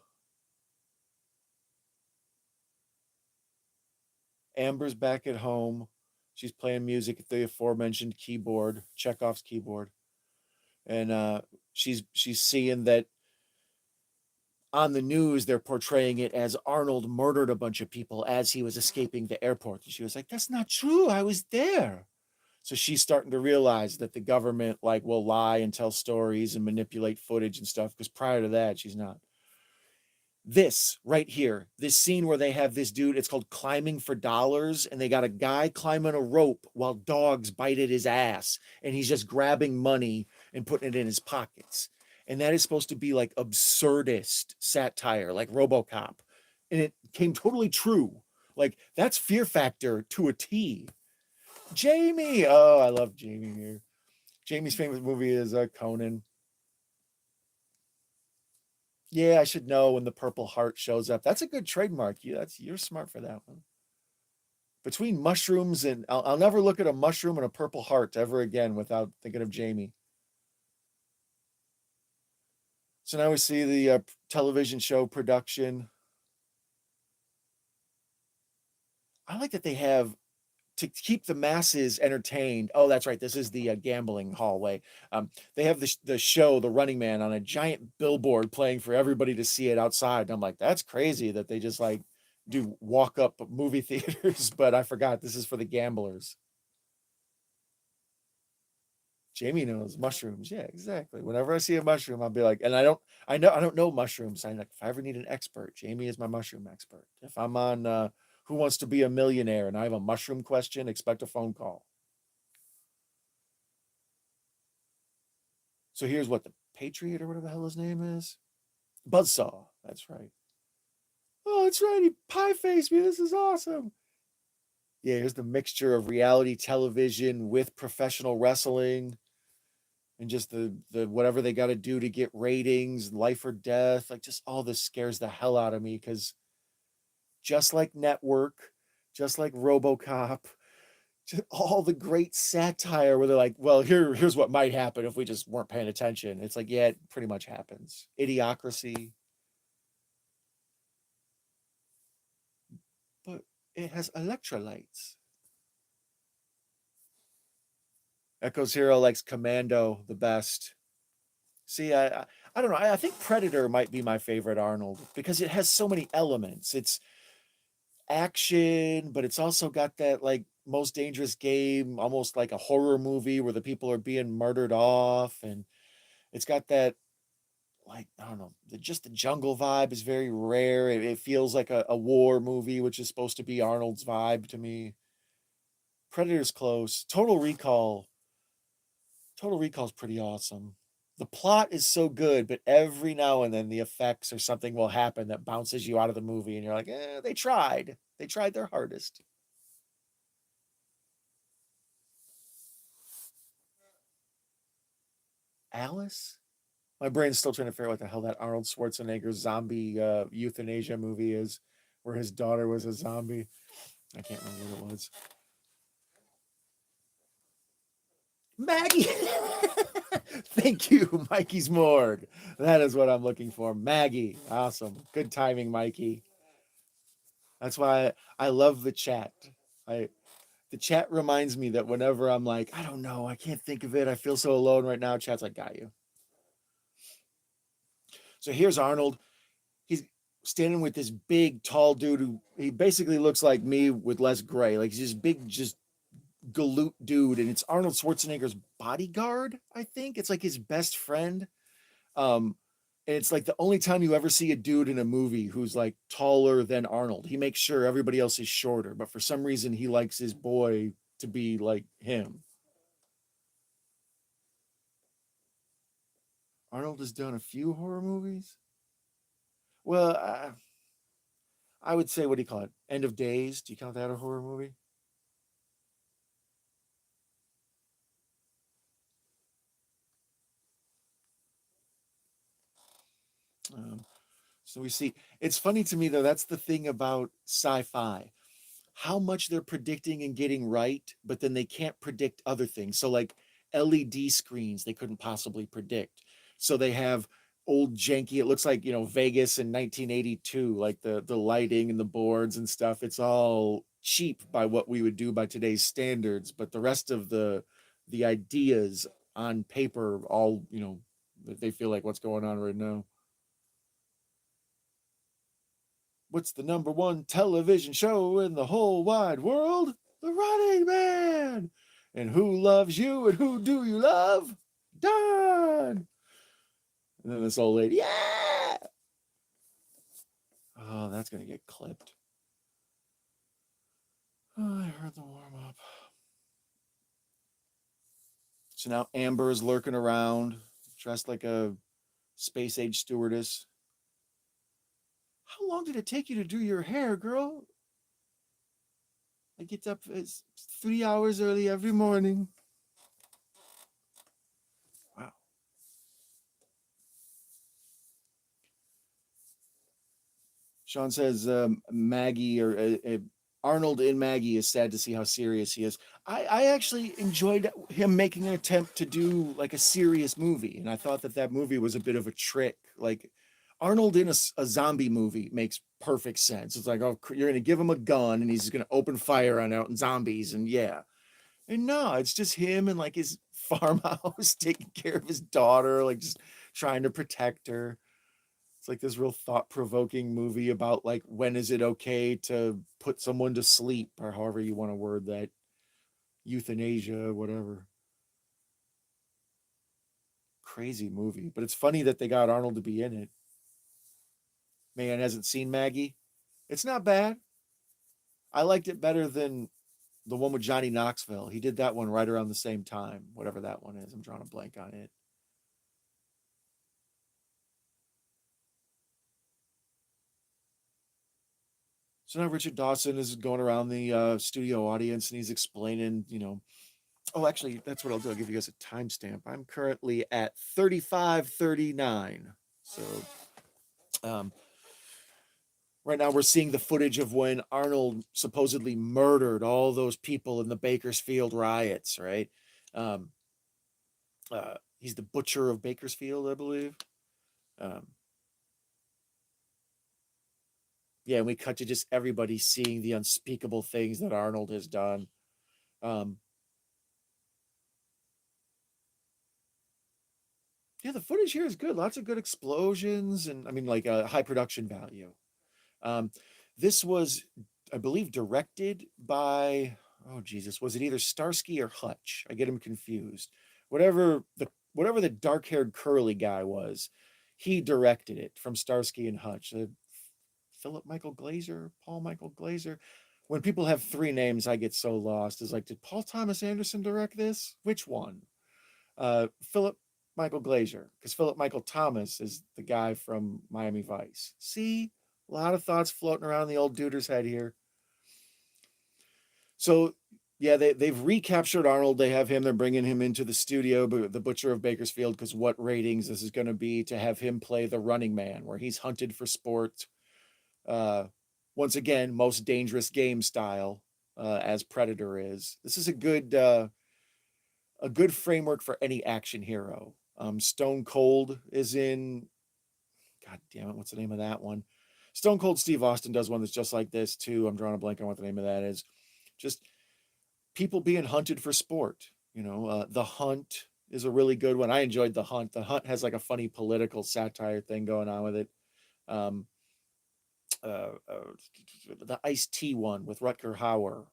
Amber's back at home. She's playing music at the aforementioned keyboard, Chekhov's keyboard. And she's seeing that on the news they're portraying it as Arnold murdered a bunch of people as he was escaping the airport. And she was like, "That's not true. I was there." So she's starting to realize that the government like will lie and tell stories and manipulate footage and stuff, because prior to that she's not. This right here, this scene where they have this dude, it's called Climbing for Dollars, and they got a guy climbing a rope while dogs bite at his ass, and he's just grabbing money and putting it in his pockets. And that is supposed to be like absurdist satire, like RoboCop. And it came totally true. Like that's Fear Factor to a T. Jamie. Oh, I love Jamie here. Jamie's famous movie is Conan. Yeah, I should know when the Purple Heart shows up. That's a good trademark. You're smart for that one. Between mushrooms and I'll never look at a mushroom and a Purple Heart ever again without thinking of Jamie. So now we see the television show production. I like that they have to keep the masses entertained. Oh, that's right. This is the gambling hallway. They have the show, The Running Man, on a giant billboard playing for everybody to see it outside. And I'm like, that's crazy that they just like do walk up movie theaters. But I forgot this is for the gamblers. Jamie knows mushrooms. Yeah, exactly. Whenever I see a mushroom, I'll be like, and I don't know mushrooms. I like if I ever need an expert, Jamie is my mushroom expert. If I'm on Who Wants to Be a Millionaire and I have a mushroom question, expect a phone call. So here's what the Patriot or whatever the hell his name is. Buzzsaw. That's right. Oh, that's right. He pie faced me. This is awesome. Yeah, here's the mixture of reality television with professional wrestling and just the whatever they got to do to get ratings, life or death. Like just all this scares the hell out of me because just like Network, just like RoboCop, just all the great satire where they're like, well, here's what might happen if we just weren't paying attention. It's like, yeah, it pretty much happens. Idiocracy, but it has electrolytes. Echo's Hero likes Commando the best. See, I don't know. I think Predator might be my favorite Arnold because it has so many elements. It's action, but it's also got that like Most Dangerous Game, almost like a horror movie where the people are being murdered off, and it's got that like I don't know, just the jungle vibe is very rare. It feels like a war movie, which is supposed to be Arnold's vibe to me. Predator's close. Total Recall's pretty awesome. The plot is so good, but every now and then the effects or something will happen that bounces you out of the movie, and you're like, they tried. They tried their hardest. Alice? My brain's still trying to figure out what the hell that Arnold Schwarzenegger zombie euthanasia movie is, where his daughter was a zombie. I can't remember what it was. Maggie! Thank you, Mikey's Morgue. That is what I'm looking for. Maggie. Awesome. Good timing, Mikey. That's why I love the chat. I the chat reminds me that whenever I'm like, I don't know, I can't think of it. I feel so alone right now. Chat's like, got you. So here's Arnold. He's standing with this big, tall dude who he basically looks like me with less gray. Like he's this big, just galoot dude, and it's Arnold Schwarzenegger's bodyguard. I think it's like his best friend. Um, and it's like the only time you ever see a dude in a movie who's like taller than Arnold. He makes sure everybody else is shorter, but for some reason he likes his boy to be like him. Arnold has done a few horror movies. Well, I would say, what do you call it? End of Days. Do you count that a horror movie? Um, so we see. It's funny to me though. That's the thing about sci-fi. How much they're predicting and getting right, but then they can't predict other things. So like LED screens, they couldn't possibly predict. So they have old janky. It looks like Vegas in 1982, like the lighting and the boards and stuff. It's all cheap by what we would do by today's standards, but the rest of the ideas on paper, all they feel like what's going on right now. What's the number one television show in the whole wide world? The Running Man. And who loves you and who do you love? Don. And then this old lady, yeah. Oh, that's going to get clipped. Oh, I heard the warm up. So now Amber is lurking around, dressed like a space age stewardess. How long did it take you to do your hair, girl? I get up 3 hours early every morning. Wow. Sean says Maggie or Arnold in Maggie is sad to see how serious he is. I actually enjoyed him making an attempt to do like a serious movie, and I thought that movie was a bit of a trick. Like Arnold in a zombie movie makes perfect sense. It's like, oh, you're going to give him a gun and he's going to open fire on out zombies, and yeah. And no, it's just him and like his farmhouse taking care of his daughter, like just trying to protect her. It's like this real thought-provoking movie about like when is it okay to put someone to sleep or however you want to word that, euthanasia, whatever. Crazy movie, but it's funny that they got Arnold to be in it. Man hasn't seen Maggie. It's not bad. I liked it better than the one with Johnny Knoxville. He did that one right around the same time, whatever that one is. I'm drawing a blank on it. So now Richard Dawson is going around the studio audience and he's explaining, oh, actually, that's what I'll do. I'll give you guys a timestamp. I'm currently at 35:39. So right now we're seeing the footage of when Arnold supposedly murdered all those people in the Bakersfield riots, right? Um, he's the butcher of Bakersfield, I believe. Um, yeah, and we cut to just everybody seeing the unspeakable things that Arnold has done. Um, yeah, the footage here is good. Lots of good explosions and I mean like a high production value. Um, this was, I believe, directed by, oh Jesus, was it either Starsky or Hutch? I get him confused. Whatever the dark-haired curly guy was, he directed it from Starsky and Hutch. Philip Michael Glaser, Paul Michael Glaser. When people have three names, I get so lost. Is like, did Paul Thomas Anderson direct this? Which one? Philip Michael Glaser, because Philip Michael Thomas is the guy from Miami Vice. See, a lot of thoughts floating around the old duder's head here. So, yeah, they've recaptured Arnold. They have him. They're bringing him into the studio, but the Butcher of Bakersfield, because what ratings this is going to be to have him play the Running Man, where he's hunted for sport. Uh, Once again, most dangerous game style, as Predator is. This is a good framework for any action hero. Stone Cold is in. God damn it, what's the name of that one? Stone Cold Steve Austin does one that's just like this too. I'm drawing a blank on what the name of that is. Just people being hunted for sport. The Hunt is a really good one. I enjoyed The Hunt. The Hunt has like a funny political satire thing going on with it. Um, the Ice-T one with Rutger Hauer.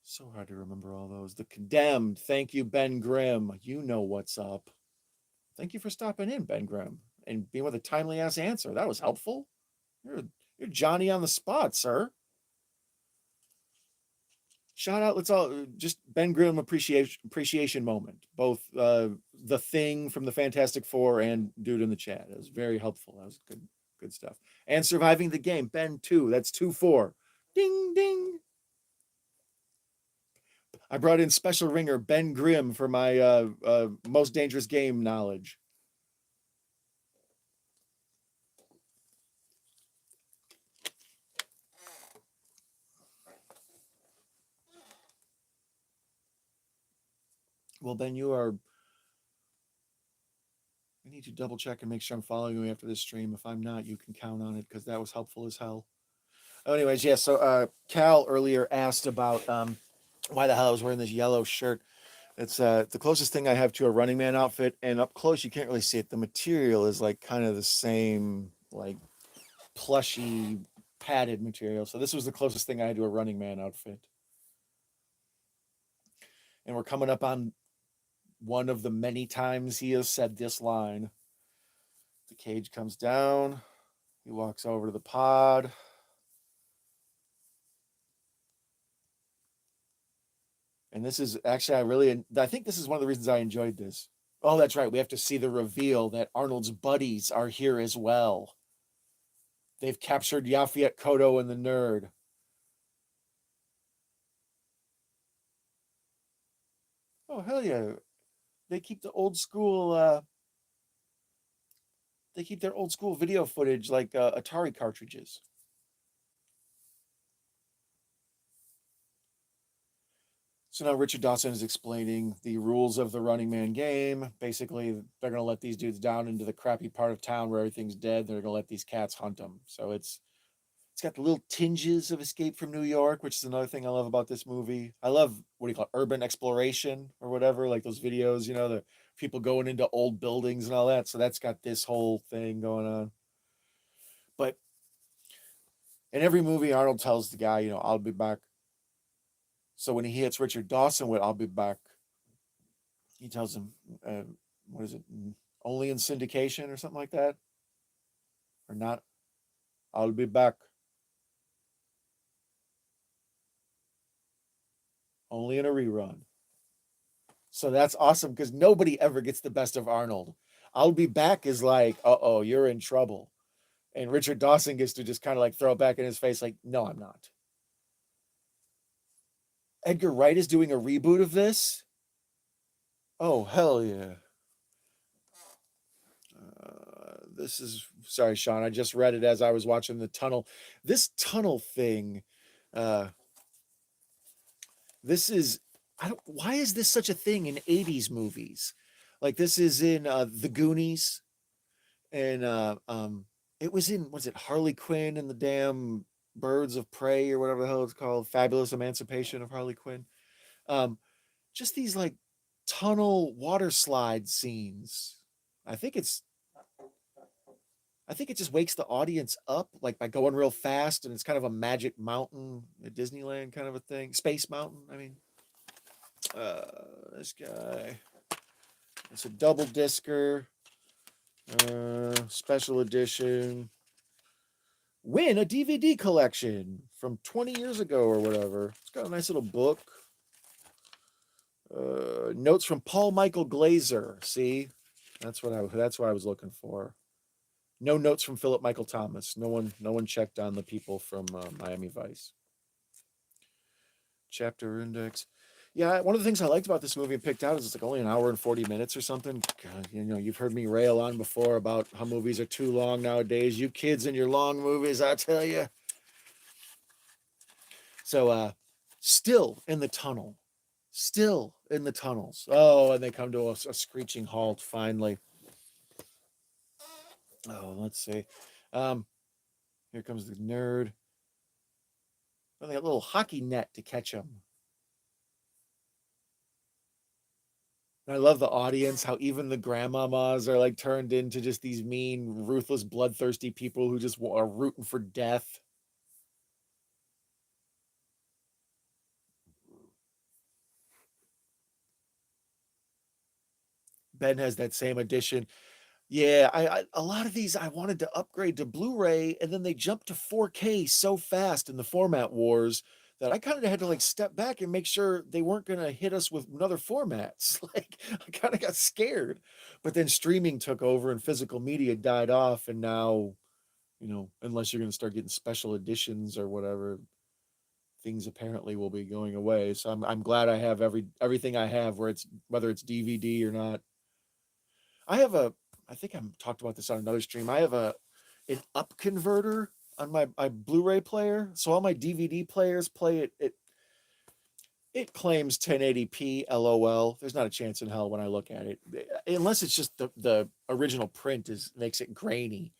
So hard to remember all those. The Condemned. Thank you, Ben Grimm. You know what's up. Thank you for stopping in, Ben Grimm, and being with a timely ass answer. That was helpful. You're you're Johnny on the spot, sir. Shout out, let's all just Ben Grimm appreciation moment. Both the Thing from the Fantastic Four and dude in the chat. It was very helpful. That was good stuff. And surviving the game, Ben 2. That's 2-4. Ding ding. I brought in special ringer Ben Grimm for my most dangerous game knowledge. Well, Ben, I need to double check and make sure I'm following you after this stream. If I'm not, you can count on it because that was helpful as hell. Anyways, yeah. So Cal earlier asked about why the hell I was wearing this yellow shirt. It's the closest thing I have to a Running Man outfit, and up close you can't really see it. The material is like kind of the same, like plushy, padded material. So this was the closest thing I had to a Running Man outfit. And we're coming up on one of the many times he has said this line. The cage comes down. He walks over to the pod. And this is actually, I think this is one of the reasons I enjoyed this. Oh, that's right. We have to see the reveal that Arnold's buddies are here as well. They've captured Yaphet Kotto and the nerd. Oh, hell yeah. They keep the old school, they keep their old school video footage like Atari cartridges. So now Richard Dawson is explaining the rules of the Running Man game. Basically, they're going to let these dudes down into the crappy part of town where everything's dead. They're going to let these cats hunt them. So it's got the little tinges of Escape from New York, which is another thing I love about this movie. I love, what do you call it, urban exploration or whatever, like those videos, the people going into old buildings and all that. So that's got this whole thing going on. But in every movie, Arnold tells the guy, I'll be back. So when he hits Richard Dawson with "I'll be back," he tells him, "What is it? Only in syndication or something like that, or not? I'll be back. Only in a rerun." So that's awesome because nobody ever gets the best of Arnold. "I'll be back" is like, oh, you're in trouble. And Richard Dawson gets to just kind of like throw it back in his face, like, no, I'm not. Edgar Wright is doing a reboot of this. Oh, hell yeah. This is, sorry, Sean. I just read it as I was watching the tunnel. This tunnel thing, uh, this is, I don't, why is this such a thing in 80s movies? Like this is in The Goonies, and it was in, was it Harley Quinn and the damn Birds of Prey or whatever the hell it's called, Fabulous Emancipation of Harley Quinn. Um, just these like tunnel water slide scenes. I think it's I think it just wakes the audience up like by going real fast, and it's kind of a magic mountain at Disneyland kind of a thing. Space Mountain, I mean. Uh, this guy. It's a double discer, special edition. Win a DVD collection from 20 years ago or whatever. It's got a nice little book. Notes from Paul Michael Glaser. See, that's what I was looking for. No notes from Philip Michael Thomas. No one checked on the people from Miami Vice. Chapter index. Yeah, one of the things I liked about this movie and picked out is it's like only an hour and 40 minutes or something. God, you've heard me rail on before about how movies are too long nowadays. You kids and your long movies, I tell you. So, still in the tunnel. Still in the tunnels. Oh, and they come to a screeching halt finally. Oh, let's see. Um, Here comes the nerd. Oh, they got a little hockey net to catch him. I love the audience, how even the grandmamas are like turned into just these mean, ruthless, bloodthirsty people who just are rooting for death. Ben has that same edition. Yeah, a lot of these I wanted to upgrade to Blu-ray, and then they jumped to 4K so fast in the format wars that I kind of had to like step back and make sure they weren't going to hit us with another formats. Like I kind of got scared, but then streaming took over and physical media died off, and now, unless you're going to start getting special editions or whatever, things apparently will be going away. So I'm glad I have everything I have, where it's whether it's DVD or not. I have a I think I talked about this on another stream. I have an up converter on my Blu-ray player. So all my DVD players play it claims 1080p LOL. There's not a chance in hell when I look at it. Unless it's just the original print makes it grainy.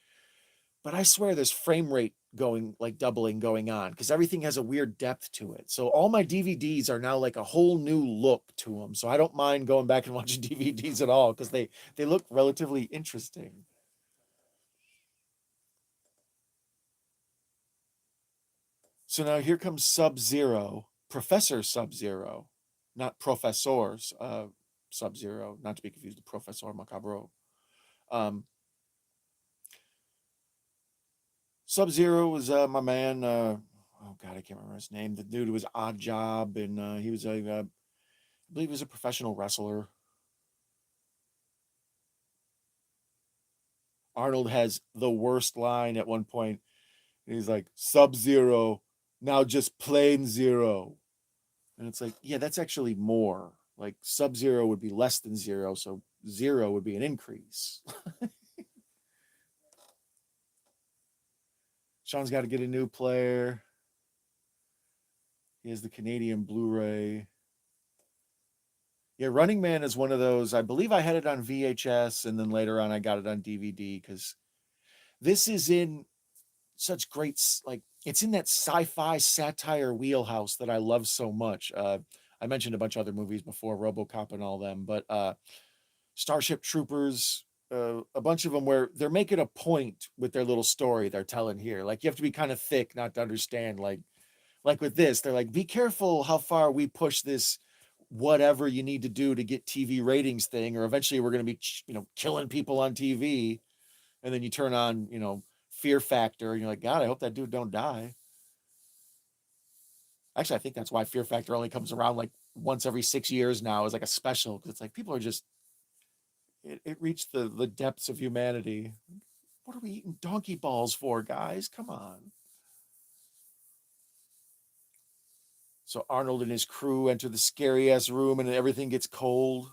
But I swear there's frame rate doubling going on because everything has a weird depth to it. So all my DVDs are now like a whole new look to them. So I don't mind going back and watching DVDs at all because they look relatively interesting. So now here comes Sub Zero, Professor Sub Zero. not professors, Sub-Zero, not to be confused with Professor Macabro. Um, Sub-Zero was my man. Oh God, I can't remember his name. The dude was Odd Job, and he was I believe he was a professional wrestler. Arnold has the worst line at one point. He's like, Sub-Zero, now just plain zero. And it's like, yeah, that's actually more. Like Sub-Zero would be less than zero, so zero would be an increase. Sean's got to get a new player. He has the Canadian Blu-ray. Yeah, Running Man is one of those. I believe I had it on VHS, and then later on I got it on DVD because this is in such great, like, it's in that sci-fi satire wheelhouse that I love so much. I mentioned a bunch of other movies before, RoboCop and all them, but Starship Troopers, a bunch of them where they're making a point with their little story they're telling here. Like you have to be kind of thick not to understand. Like with this, they're like, be careful how far we push this. Whatever you need to do to get TV ratings thing, or eventually we're going to be, killing people on TV. And then you turn on, Fear Factor, and you're like, God, I hope that dude don't die. Actually, I think that's why Fear Factor only comes around like once every 6 years now as like a special, because it's like people are just it reached the depths of humanity. What are we eating donkey balls for, guys? Come on. So Arnold and his crew enter the scary ass room and everything gets cold.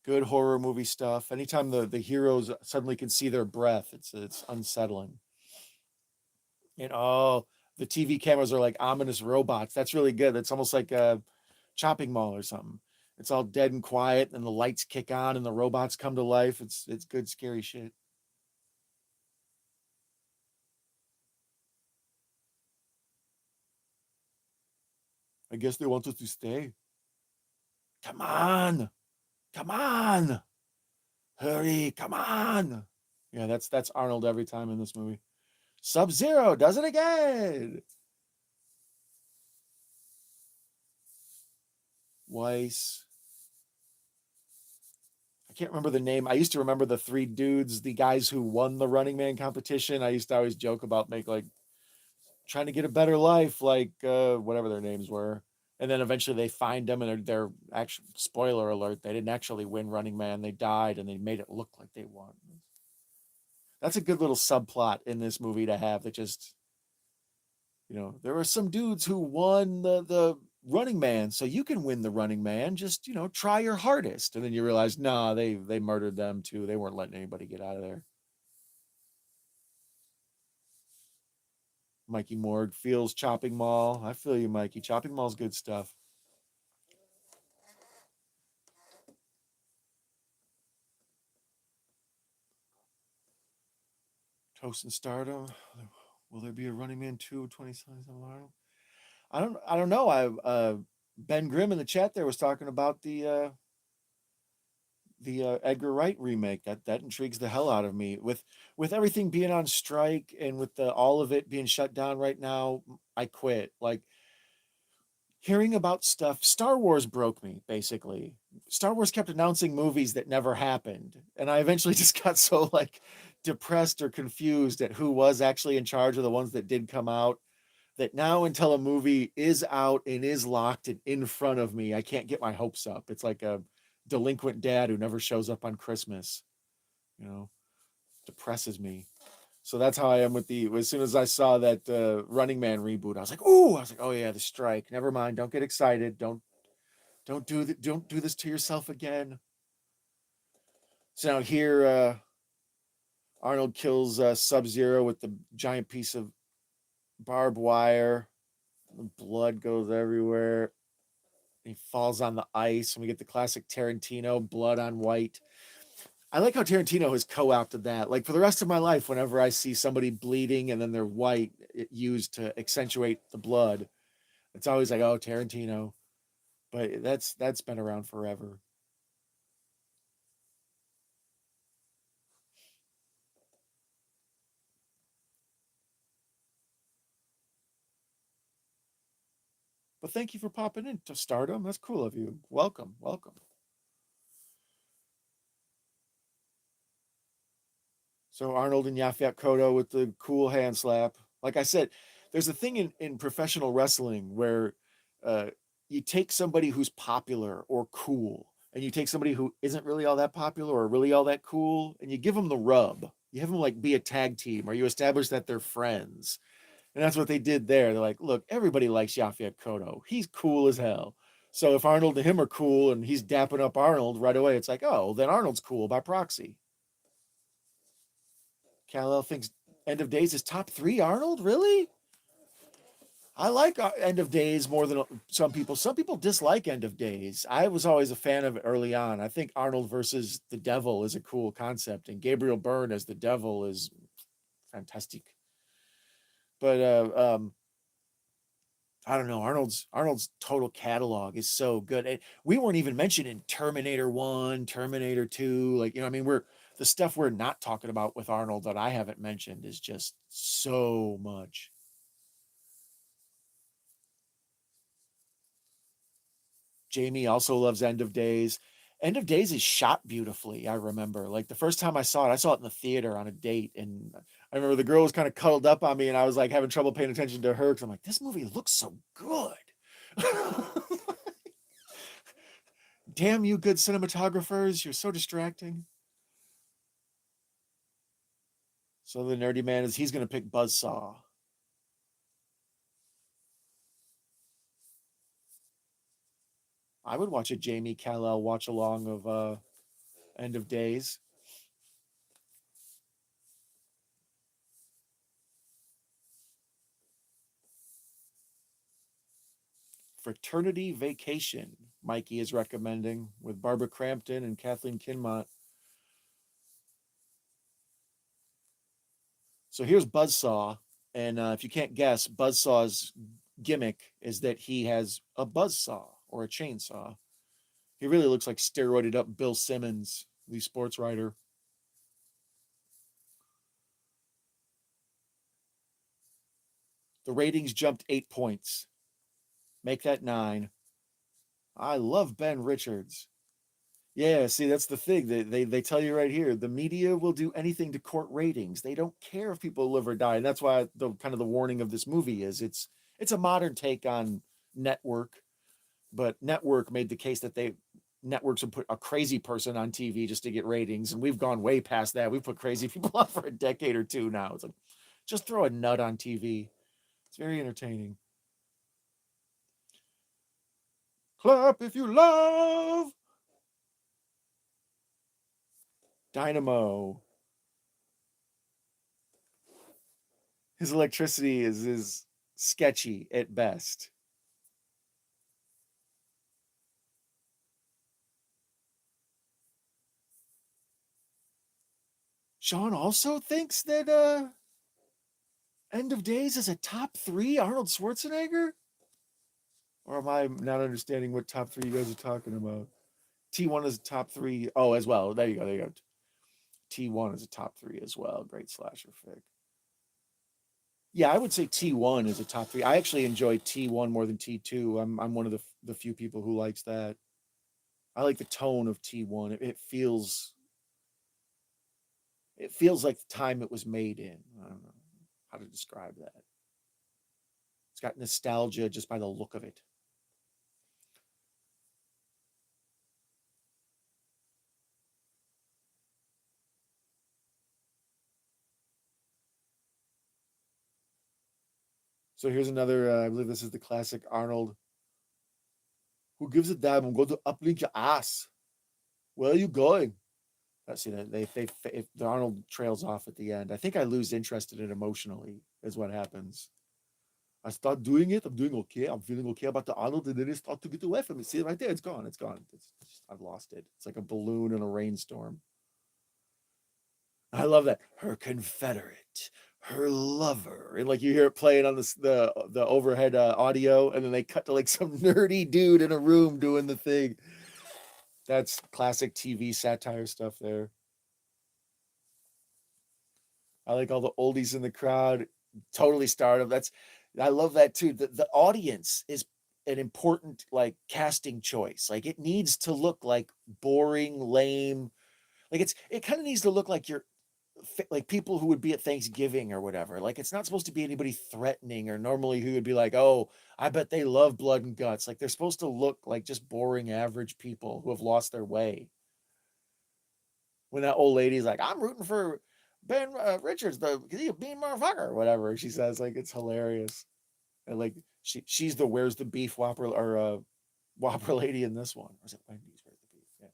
Good horror movie stuff. Anytime the heroes suddenly can see their breath, it's unsettling. And oh, the TV cameras are like ominous robots. That's really good. That's almost like a chopping mall or something. It's all dead and quiet, and the lights kick on, and the robots come to life. It's good, scary shit. I guess they want us to stay. Come on, come on, hurry, come on. Yeah, that's Arnold every time in this movie. Sub-Zero does it again. Weiss. I can't remember the name. I used to remember the three dudes, the guys who won the Running Man competition. I used to always joke about like trying to get a better life, like whatever their names were. And then eventually they find them, and they're actually, spoiler alert, they didn't actually win Running Man. They died, and they made it look like they won. That's a good little subplot in this movie to have. That just, there were some dudes who won the Running Man, so you can win the Running Man. Just try your hardest, and then you realize, nah, they murdered them too. They weren't letting anybody get out of there. Mikey Morg feels Chopping Mall. I feel you, Mikey. Chopping Mall's good stuff. Toast and Stardom. Will there be a Running Man 2 20 I don't know. Ben Grimm in the chat there was talking about the Edgar Wright remake. That intrigues the hell out of me. With everything being on strike and with the all of it being shut down right now, I quit. Like hearing about stuff, Star Wars broke me basically. Star Wars kept announcing movies that never happened, and I eventually just got so like depressed or confused at who was actually in charge of the ones that did come out, that now until a movie is out and is locked and in front of me, I can't get my hopes up. It's like a delinquent dad who never shows up on Christmas, you know, depresses me. So that's how I am with as soon as I saw that Running Man reboot, I was like, oh yeah, the strike. Never mind. Don't get excited. Don't do this to yourself again. So now here, Arnold kills Sub-Zero with the giant piece of barbed wire. The blood goes everywhere. He falls on the ice, and we get the classic Tarantino blood on white. I like how Tarantino has co-opted that. Like for the rest of my life, whenever I see somebody bleeding and then they're white, used to accentuate the blood, it's always like, oh, Tarantino. But that's been around forever. But thank you for popping in to Stardom. That's cool of you. Welcome, welcome. So Arnold and Yaphet Kotto with the cool hand slap. Like I said, there's a thing in professional wrestling where uh, you take somebody who's popular or cool, and you take somebody who isn't really all that popular or really all that cool, and you give them the rub. You have them like be a tag team, or you establish that they're friends. And that's what they did there. They're like, look, everybody likes Yaphet Kotto. He's cool as hell. So if Arnold and him are cool and he's dapping up Arnold right away, it's like, oh, then Arnold's cool by proxy. Kal-El thinks End of Days is top 3 Arnold? Really? I like End of Days more than some people. Some people dislike End of Days. I was always a fan of it early on. I think Arnold versus the Devil is a cool concept, and Gabriel Byrne as the Devil is fantastic. But I don't know. Arnold's total catalog is so good. And we weren't even mentioning Terminator 1, Terminator 2. Like, I mean, we're the stuff we're not talking about with Arnold that I haven't mentioned is just so much. Jamie also loves End of Days. End of Days is shot beautifully. I remember, like the first time I saw it in the theater on a date, and I remember the girl was kind of cuddled up on me, and I was like having trouble paying attention to her because I'm like, this movie looks so good. Damn you, good cinematographers! You're so distracting. So the nerdy man he's going to pick Buzzsaw. I would watch a Jamie Kal-El watch along of End of Days. Fraternity Vacation, Mikey is recommending with Barbara Crampton and Kathleen Kinmont. So here's Buzzsaw, and if you can't guess, Buzzsaw's gimmick is that he has a buzzsaw or a chainsaw. He really looks like steroided up Bill Simmons, the sports writer. The ratings jumped 8 points. Make that 9. I love Ben Richards. Yeah, see, that's the thing. They tell you right here, the media will do anything to court ratings. They don't care if people live or die. And that's why the kind of the warning of this movie is it's a modern take on network, but network made the case that networks would put a crazy person on TV just to get ratings. And we've gone way past that. We've put crazy people on for a decade or two now. It's like just throw a nut on TV. It's very entertaining. Clap if you love Dynamo. His electricity is sketchy at best. Sean also thinks that End of Days is a top 3 Arnold Schwarzenegger? Or am I not understanding what top 3 you guys are talking about? T1 is a top 3. Oh, as well. There you go. There you go. T1 is a top 3 as well. Great slasher fic. Yeah, I would say T1 is a top 3. I actually enjoy T1 more than T2. I'm one of the few people who likes that. I like the tone of T1. It feels like the time it was made in. I don't know how to describe that. It's got nostalgia just by the look of it. So here's another, I believe this is the classic Arnold. Who gives a damn? I'm going to uplink your ass. Where are you going? Let's see that if the Arnold trails off at the end. I think I lose interest in it emotionally, is what happens. I start doing it. I'm doing okay. I'm feeling okay about the Arnold, and then it starts to get away from me. See it right there? It's gone. It's gone. I've lost it. It's like a balloon in a rainstorm. I love that. Her Confederate, her lover, and like you hear it playing on the overhead audio, and then they cut to like some nerdy dude in a room doing the thing. That's classic TV satire stuff there. I like all the oldies in the crowd. Totally Stardom. I love that too. The audience is an important like casting choice. Like it needs to look like boring, lame. Like it kind of needs to look like you're like people who would be at Thanksgiving or whatever. Like it's not supposed to be anybody threatening or normally who would be like, oh, I bet they love blood and guts. Like they're supposed to look like just boring, average people who have lost their way. When that old lady's like, I'm rooting for Ben Richards, he's a bean motherfucker, or whatever she says, like it's hilarious. And like she's the where's the beef whopper or Whopper lady in this one. Or is it Wendy's? Where's the beef? Yeah.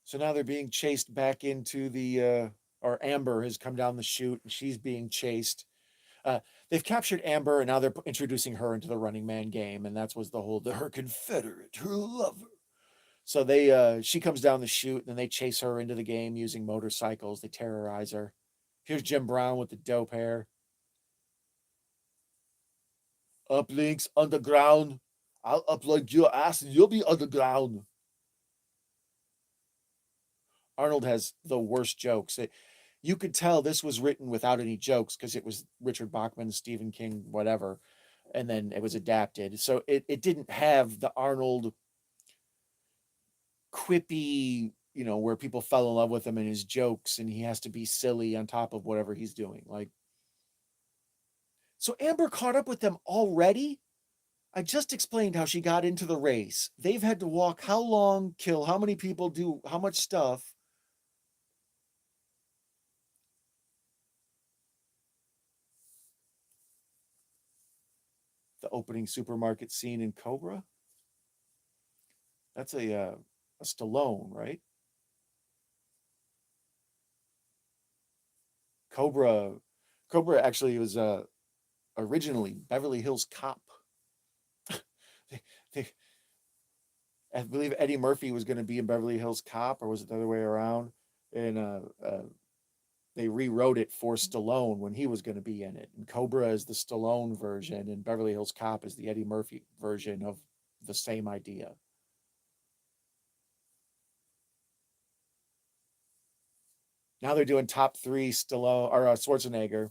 So now they're being chased back into or Amber has come down the chute and she's being chased. Uh, they've captured Amber and now they're introducing her into the Running Man game, and that's was the whole her Confederate, her lover. So she comes down the chute and then they chase her into the game using motorcycles. They terrorize her. Here's Jim Brown with the dope hair. Uplinks underground. I'll uplink your ass and you'll be underground. Arnold has the worst jokes. You could tell this was written without any jokes because it was Richard Bachman, Stephen King, whatever, and then it was adapted. So it didn't have the Arnold quippy, where people fell in love with him and his jokes, and he has to be silly on top of whatever he's doing. Like, so Amber caught up with them already. I just explained how she got into the race. They've had to walk how long, kill how many people, do how much stuff. The opening supermarket scene in Cobra. That's a Stallone, right? Cobra. Cobra actually was originally Beverly Hills Cop. they, they, I believe Eddie Murphy was going to be in Beverly Hills Cop, or was it the other way around? And they rewrote it for Stallone when he was going to be in it. And Cobra is the Stallone version, and Beverly Hills Cop is the Eddie Murphy version of the same idea. Now they're doing top three Stallone or Schwarzenegger.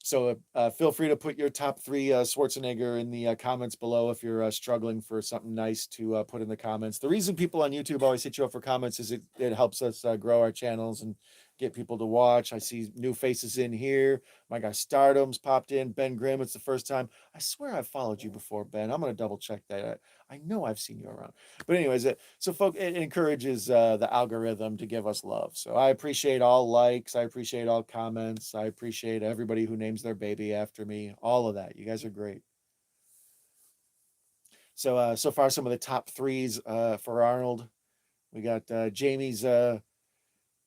So feel free to put your top three Schwarzenegger in the comments below if you're struggling for something nice to put in the comments. The reason people on YouTube always hit you up for comments is it helps us grow our channels and get people to watch. I see new faces in here. My guy Stardom's popped in. Ben Grimm, it's the first time. I swear I've followed you before, Ben. I'm going to double check that. I know I've seen you around. But anyways, so folks, it encourages the algorithm to give us love. So I appreciate all likes. I appreciate all comments. I appreciate everybody who names their baby after me. All of that. You guys are great. So so far, some of the top threes for Arnold. We got Jamie's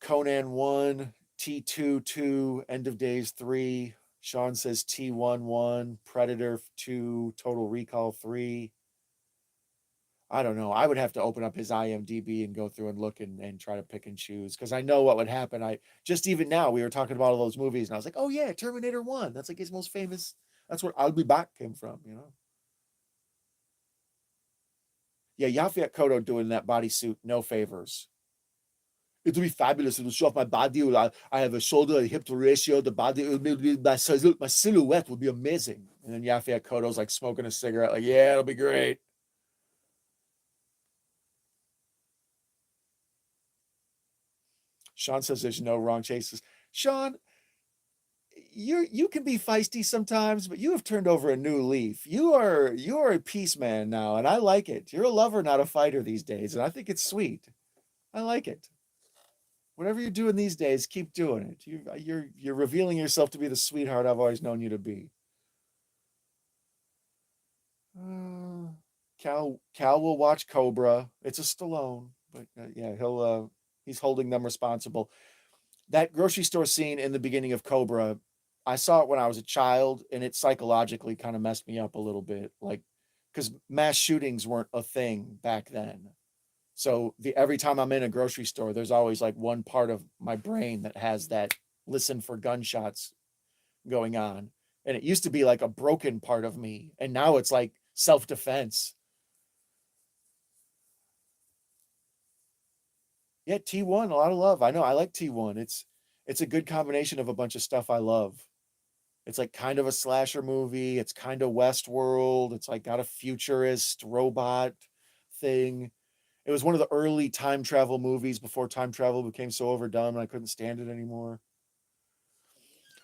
Conan 1, T2 2, End of Days 3. Sean says T1 1, Predator 2, Total Recall 3. I don't know. I would have to open up his IMDb and go through and look and try to pick and choose because I know what would happen. I just even now we were talking about all those movies and I was like, oh yeah, Terminator 1. That's like his most famous. That's where I'll Be Back came from. Yeah, Yaphet Kotto doing that bodysuit, no favors. It would be fabulous. It would show off my body. I have a shoulder and hip ratio. The body, it would be, my silhouette would be amazing. And then Yaphet Kotto's like smoking a cigarette, like, yeah, it'll be great. Sean says there's no wrong chases. Sean, you can be feisty sometimes, but you have turned over a new leaf. You are a peace man now, and I like it. You're a lover, not a fighter these days, and I think it's sweet. I like it. Whatever you're doing these days, keep doing it. You're revealing yourself to be the sweetheart I've always known you to be. Cal will watch Cobra. It's a Stallone, but yeah, he's holding them responsible. That grocery store scene in the beginning of Cobra, I saw it when I was a child, and it psychologically kind of messed me up a little bit, like because mass shootings weren't a thing back then. So every time I'm in a grocery store, there's always like one part of my brain that has that listen for gunshots going on. And it used to be like a broken part of me. And now it's like self-defense. Yeah, T1, a lot of love. I know, I like T1. It's a good combination of a bunch of stuff I love. It's like kind of a slasher movie. It's kind of Westworld. It's like got a futurist robot thing. It was one of the early time travel movies before time travel became so overdone and I couldn't stand it anymore.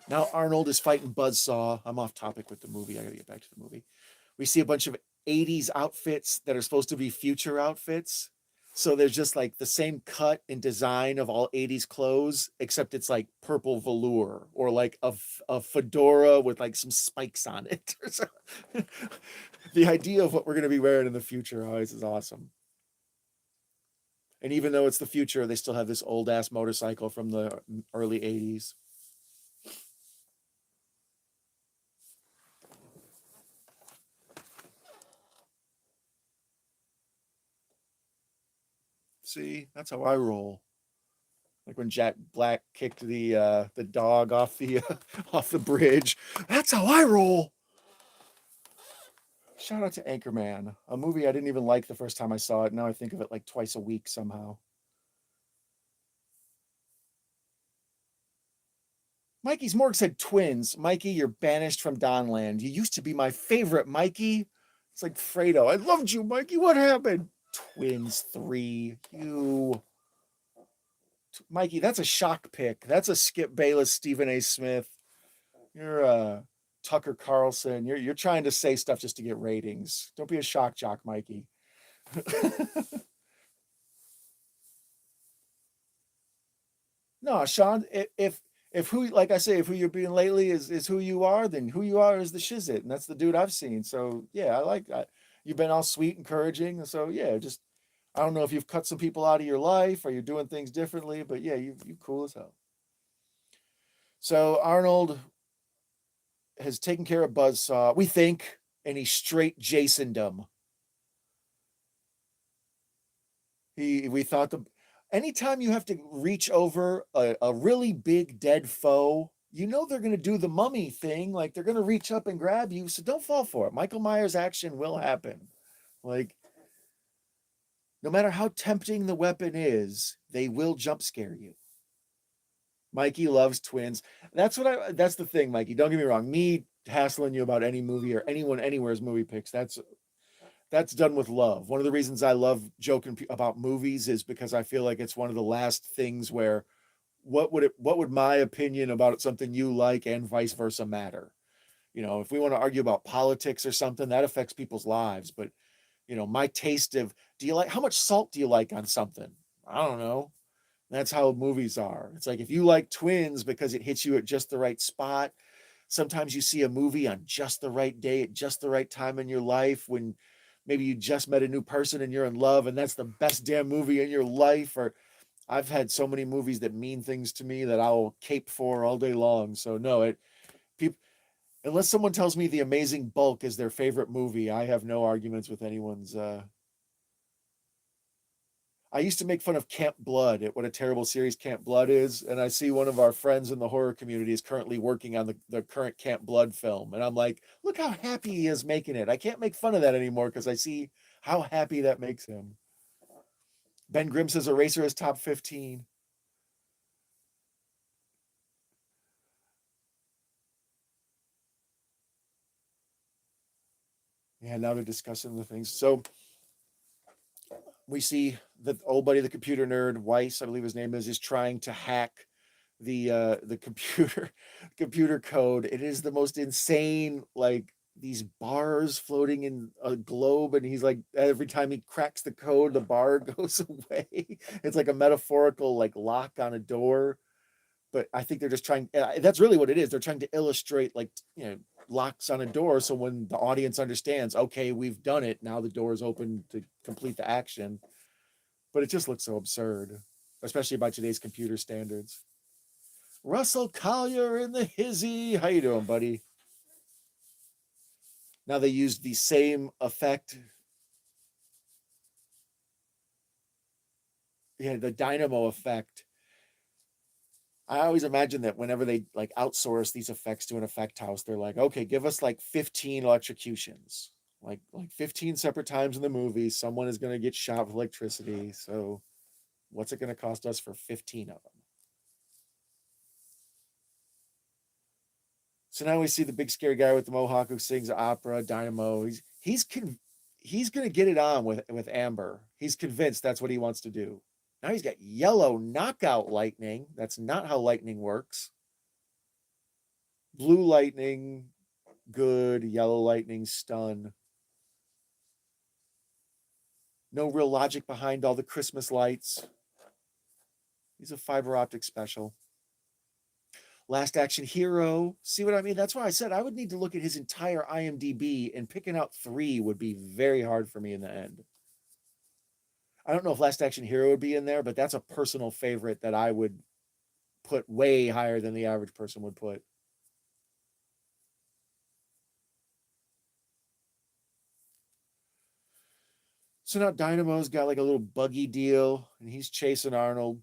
Now Arnold is fighting Buzzsaw. I'm off topic with the movie. I gotta get back to the movie. We see a bunch of 80s outfits that are supposed to be future outfits. So there's just like the same cut and design of all 80s clothes, except it's like purple velour or like a fedora with like some spikes on it. The idea of what we're going to be wearing in the future always is awesome. And even though it's the future, they still have this old ass motorcycle from the early 80s. See, that's how I roll. Like when Jack Black kicked the dog off the off the bridge. That's how I roll. Shout out to Anchorman, a movie I didn't even like the first time I saw it. Now I think of it like twice a week somehow. Mikey's Morgue said twins. Mikey, you're banished from Donland. You used to be my favorite, Mikey. It's like Fredo. I loved you, Mikey. What happened? Twins 3. You. Mikey, that's a shock pick. That's a Skip Bayless, Stephen A. Smith. You're Tucker Carlson. You're trying to say stuff just to get ratings. Don't be a shock jock, Mikey. No, Sean, if who, like I say, if who you're being lately is who you are, then who you are is the shizit, and that's the dude I've seen. So yeah, you've been all sweet, encouraging. So yeah, just I don't know if you've cut some people out of your life or you're doing things differently, but yeah, you cool as hell. So Arnold has taken care of Buzzsaw, we think, and he's straight Jasondom. We thought the anytime you have to reach over a really big dead foe, you know they're going to do the mummy thing, like they're going to reach up and grab you. So don't fall for it. Michael Myers action will happen. Like no matter how tempting the weapon is, they will jump scare you. Mikey loves twins. That's the thing, Mikey. Don't get me wrong. Me hassling you about any movie or anyone anywhere's movie picks, that's done with love. One of the reasons I love joking about movies is because I feel like it's one of the last things where what would my opinion about something you like and vice versa matter? You know, if we want to argue about politics or something, that affects people's lives. But you know, my taste of do you like how much salt do you like on something? I don't know. That's how movies are. It's like if you like Twins because it hits you at just the right spot. Sometimes you see a movie on just the right day at just the right time in your life when maybe you just met a new person and you're in love and that's the best damn movie in your life. Or I've had so many movies that mean things to me that I'll cape for all day long. So no, it people unless someone tells me The Amazing Bulk is their favorite movie, I have no arguments with anyone's I used to make fun of Camp Blood at what a terrible series Camp Blood is. And I see one of our friends in the horror community is currently working on the current Camp Blood film. And I'm like, look how happy he is making it. I can't make fun of that anymore because I see how happy that makes him. Ben Grimm says Eraser is top 15. Yeah, now they're discussing the things. So we see the old buddy, the computer nerd, Weiss, I believe his name is trying to hack the computer code. It is the most insane, like these bars floating in a globe, and he's like every time he cracks the code, the bar goes away. It's like a metaphorical like lock on a door. But I think they're just trying. That's really what it is. They're trying to illustrate like locks on a door, so when the audience understands, okay, we've done it. Now the door is open to complete the action. But it just looks so absurd, especially by today's computer standards. Russell Collier in the hizzy. How you doing, buddy? Now they used the same effect. Yeah, the dynamo effect. I always imagine that whenever they like outsource these effects to an effect house, they're like, okay, give us like 15 electrocutions. Like 15 separate times in the movie, someone is gonna get shot with electricity. So What's it going to cost us for 15 of them? So now we see the big scary guy with the mohawk who sings opera, Dynamo. He's going to get it on with Amber. He's convinced that's what he wants to do. Now he's got yellow knockout lightning. That's not how lightning works. Blue lightning, good. Yellow lightning, stun. No real logic behind all the Christmas lights. He's a fiber optic special. Last Action Hero. See what I mean? That's why I said I would need to look at his entire IMDb, and picking out 3 would be very hard for me in the end. I don't know if Last Action Hero would be in there, but that's a personal favorite that I would put way higher than the average person would put. So now Dynamo's got like a little buggy deal, and he's chasing Arnold.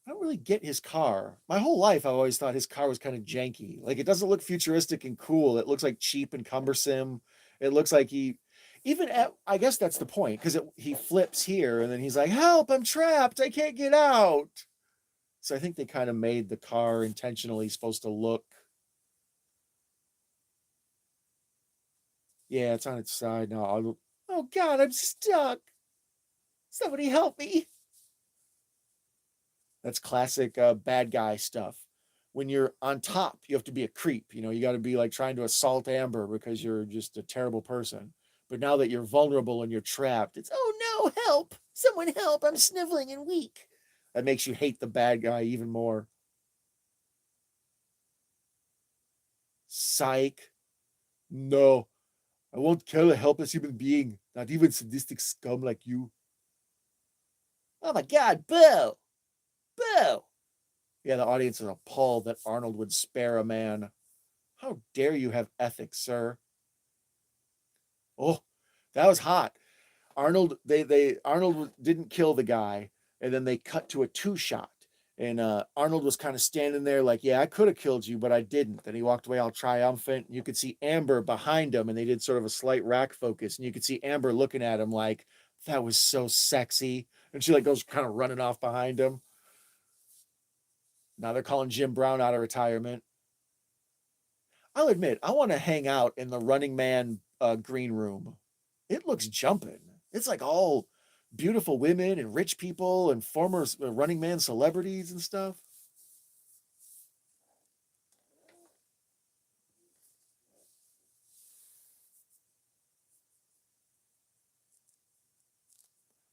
I don't really get his car. My whole life, I've always thought his car was kind of janky. Like, it doesn't look futuristic and cool. It looks like cheap and cumbersome. It looks like I guess that's the point, because he flips here and then he's like, help, I'm trapped. I can't get out. So I think they kind of made the car intentionally supposed to look. Yeah, it's on its side now. Oh God, I'm stuck. Somebody help me. That's classic bad guy stuff. When you're on top, you have to be a creep. You got to be like trying to assault Amber because you're just a terrible person. But now that you're vulnerable and you're trapped, it's, oh no, help! Someone help! I'm sniveling and weak. That makes you hate the bad guy even more. Psych. No, I won't kill a helpless human being, not even sadistic scum like you. Oh my God, boo! Boo! Yeah, the audience is appalled that Arnold would spare a man. How dare you have ethics, sir? Oh, that was hot. Arnold didn't kill the guy, and then they cut to a 2-shot. And Arnold was kind of standing there like, yeah, I could have killed you, but I didn't. Then he walked away all triumphant. You could see Amber behind him, and they did sort of a slight rack focus. And you could see Amber looking at him like, that was so sexy. And she like goes kind of running off behind him. Now they're calling Jim Brown out of retirement. I'll admit, I want to hang out in the Running Man green room. It looks jumping. It's like all beautiful women and rich people and former Running Man celebrities and stuff.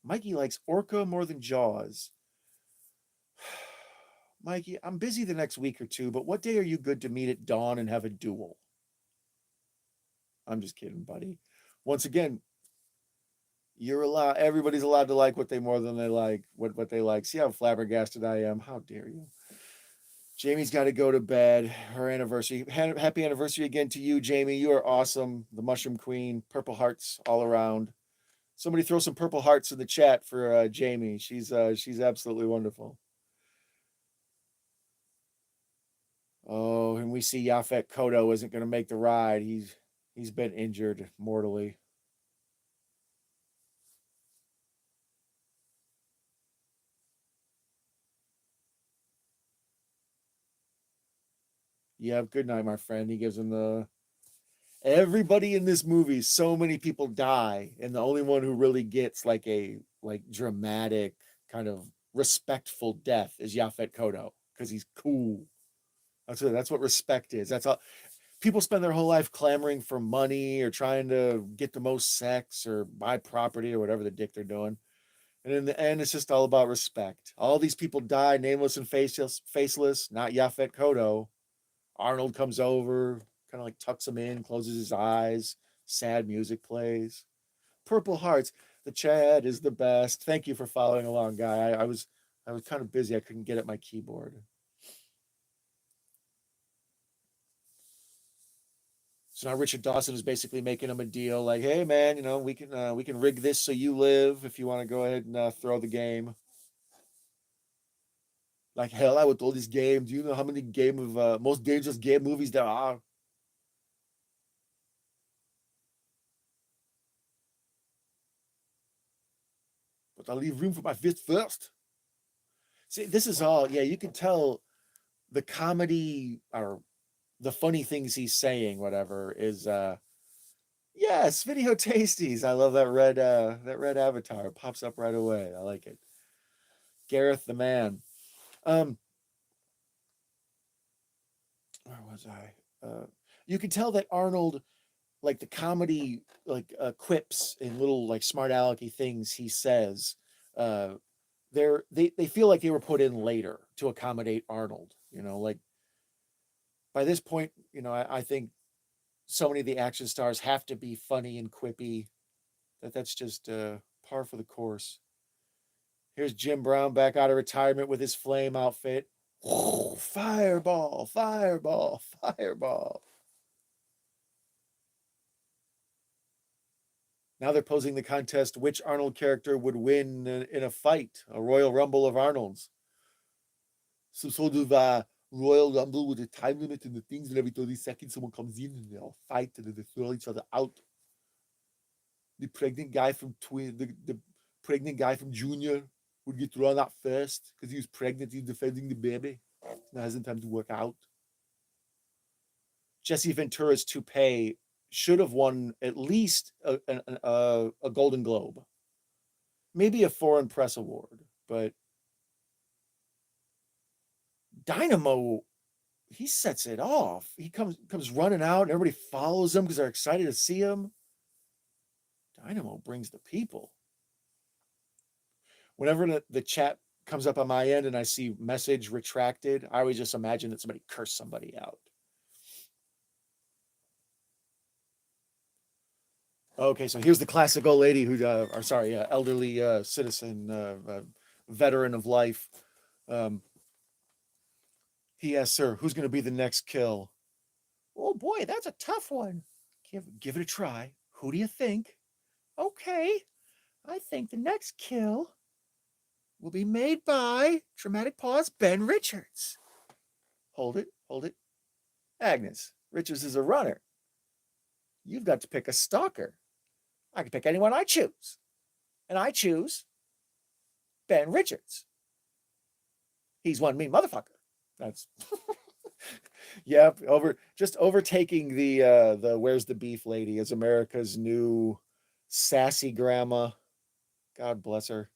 Mikey likes Orca more than Jaws. Mikey, I'm busy the next week or two, but what day are you good to meet at dawn and have a duel? I'm just kidding, buddy. Once again, everybody's allowed to like what they more than they like, what they like. See how flabbergasted I am? How dare you? Jamie's got to go to bed. Her anniversary. Happy anniversary again to you, Jamie. You are awesome. The Mushroom Queen. Purple hearts all around. Somebody throw some purple hearts in the chat for Jamie. She's absolutely wonderful. Oh, and we see Yaphet Kotto isn't going to make the ride. He's been injured mortally. Yeah, good night, my friend. He gives him the. Everybody in this movie, so many people die, and the only one who really gets like a dramatic kind of respectful death is Yaphet Kotto because he's cool. That's what respect is. That's all. People spend their whole life clamoring for money or trying to get the most sex or buy property or whatever the dick they're doing. And in the end, it's just all about respect. All these people die nameless and faceless, not Yaphet Kotto. Arnold comes over, kind of like tucks him in, closes his eyes. Sad music plays. Purple Hearts. The chat is the best. Thank you for following along, guy. I was kind of busy. I couldn't get at my keyboard. So now Richard Dawson is basically making him a deal, like, "Hey, man, we can rig this so you live if you want to go ahead and throw the game." Like, hell, I with all these games. Do you know how many most dangerous game movies there are? but I'll leave room for my fist first. See, this is all, yeah, you can tell the comedy or the funny things he's saying, whatever, is yes, video tasties. I love that red avatar. It pops up right away. I like it. Gareth the man. Um, where was I? You can tell that Arnold, like the comedy, like quips and little like smart alecky things he says, uh, they feel like they were put in later to accommodate Arnold. You know, like by this point, you know, I think so many of the action stars have to be funny and quippy. That's just par for the course. Here's Jim Brown back out of retirement with his flame outfit. Fireball, fireball, fireball. Now they're posing the contest which Arnold character would win in a fight, a Royal Rumble of Arnold's. Some sort of Royal Rumble with a time limit and the things, and every 30 seconds someone comes in and they all fight and then they throw each other out. The pregnant guy from the pregnant guy from Junior would get thrown out first because he was pregnant. He's defending the baby. Now hasn't time to work out. Jesse Ventura's toupee should have won at least a Golden Globe, maybe a Foreign Press Award, but Dynamo, he sets it off. He comes running out, and everybody follows him because they're excited to see him. Dynamo brings the people. Whenever the chat comes up on my end and I see message retracted, I always just imagine that somebody cursed somebody out. Okay, so here's the classic old lady who, elderly citizen, veteran of life. He asks her, "Who's going to be the next kill?" "Oh boy, that's a tough one." Give it a try. "Who do you think?" "Okay, I think the next kill will be made by," dramatic pause, "Ben Richards." Hold it, hold it. "Agnes, Richards is a runner. You've got to pick a stalker. I can pick anyone I choose. And I choose Ben Richards. He's one mean motherfucker." That's yep, overtaking the Where's the Beef lady as America's new sassy grandma. God bless her.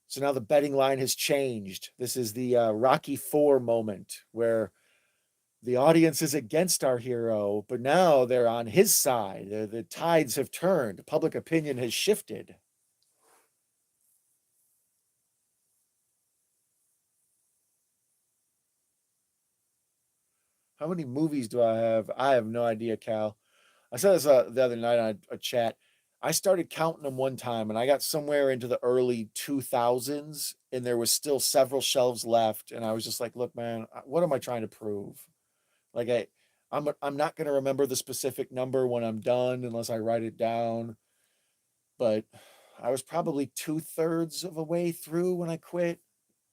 So now the betting line has changed. This is the Rocky IV moment where the audience is against our hero, but now they're on his side. The tides have turned. Public opinion has shifted. How many movies do I have? I have no idea, Cal. I said this the other night on a chat. I started counting them one time and I got somewhere into the early 2000s and there was still several shelves left. And I was just like, look, man, what am I trying to prove? Like I'm not going to remember the specific number when I'm done unless I write it down. But I was probably 2/3 of a way through when I quit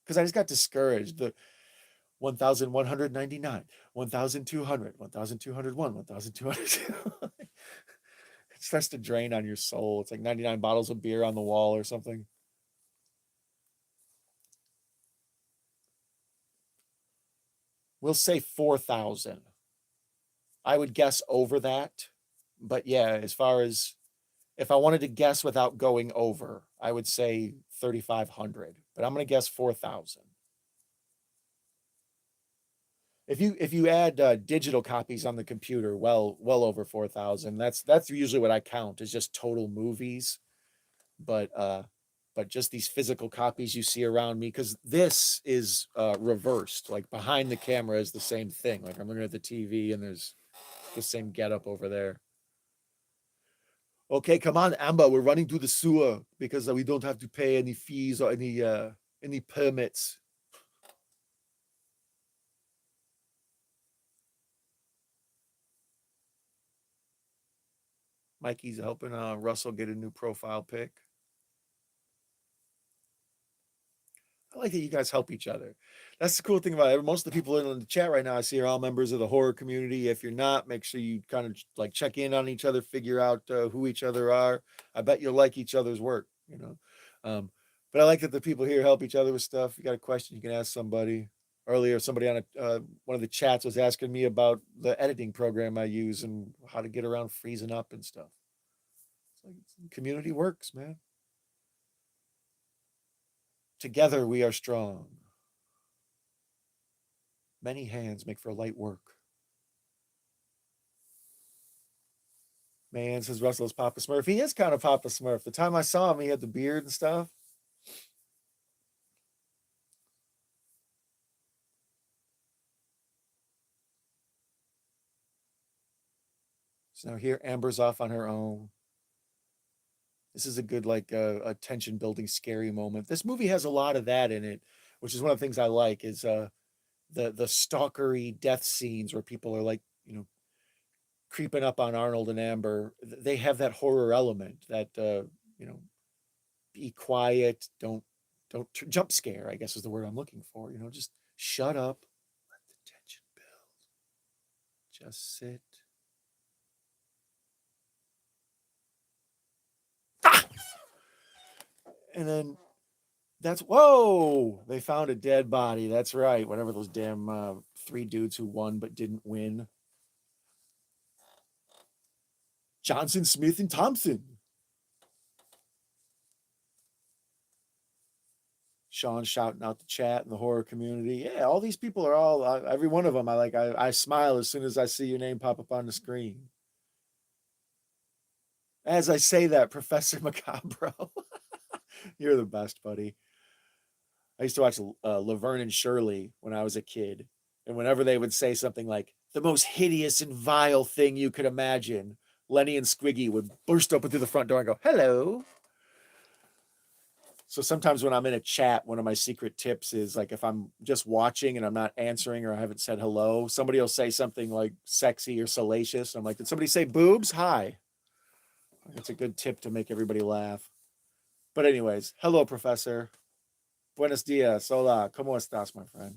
because I just got discouraged. The 1,199, 1,200, 1,201, 1,202. It starts to drain on your soul. It's like 99 bottles of beer on the wall or something. We'll say 4,000. I would guess over that. But yeah, as far as if I wanted to guess without going over, I would say 3,500. But I'm going to guess 4,000. If you add digital copies on the computer, well over 4,000. That's usually what I count is just total movies. But just these physical copies you see around me, because this is reversed. Like behind the camera is the same thing. Like I'm looking at the TV and there's the same getup over there. Okay, come on, Amber. We're running through the sewer because we don't have to pay any fees or any permits. Mikey's helping Russell get a new profile pic. I like that you guys help each other. That's the cool thing about it. Most of the people in the chat right now I see are all members of the horror community. If you're not, make sure you kind of like check in on each other, figure out who each other are. I bet you'll like each other's work, you know. But I like that the people here help each other with stuff. If you got a question, you can ask somebody. Earlier, somebody on one of the chats was asking me about the editing program I use and how to get around freezing up and stuff. It's like community works, man. Together we are strong. Many hands make for light work. Man, says Russell's Papa Smurf. He is kind of Papa Smurf. The time I saw him, he had the beard and stuff. So now here, Amber's off on her own. This is a good, like, a tension building, scary moment. This movie has a lot of that in it, which is one of the things I like. Is the stalkery death scenes where people are like, you know, creeping up on Arnold and Amber. They have that horror element that you know, be quiet, don't jump scare, I guess is the word I'm looking for. You know, just shut up, let the tension build, just sit. Ah! And then that's, whoa, they found a dead body. That's right, whatever those damn 3 dudes who won but didn't win. Johnson, Smith, and Thompson. Sean shouting out the chat in the horror community. Yeah, all these people are all, every one of them. I smile as soon as I see your name pop up on the screen. As I say that, Professor Macabro, you're the best, buddy. I used to watch Laverne and Shirley when I was a kid. And whenever they would say something like, the most hideous and vile thing you could imagine, Lenny and Squiggy would burst open through the front door and go, hello. So sometimes when I'm in a chat, one of my secret tips is like, if I'm just watching and I'm not answering or I haven't said hello, somebody will say something like sexy or salacious. I'm like, did somebody say boobs? Hi. That's a good tip to make everybody laugh. But anyways, hello, Professor. Buenos dias. Hola. ¿Cómo estás, my friend?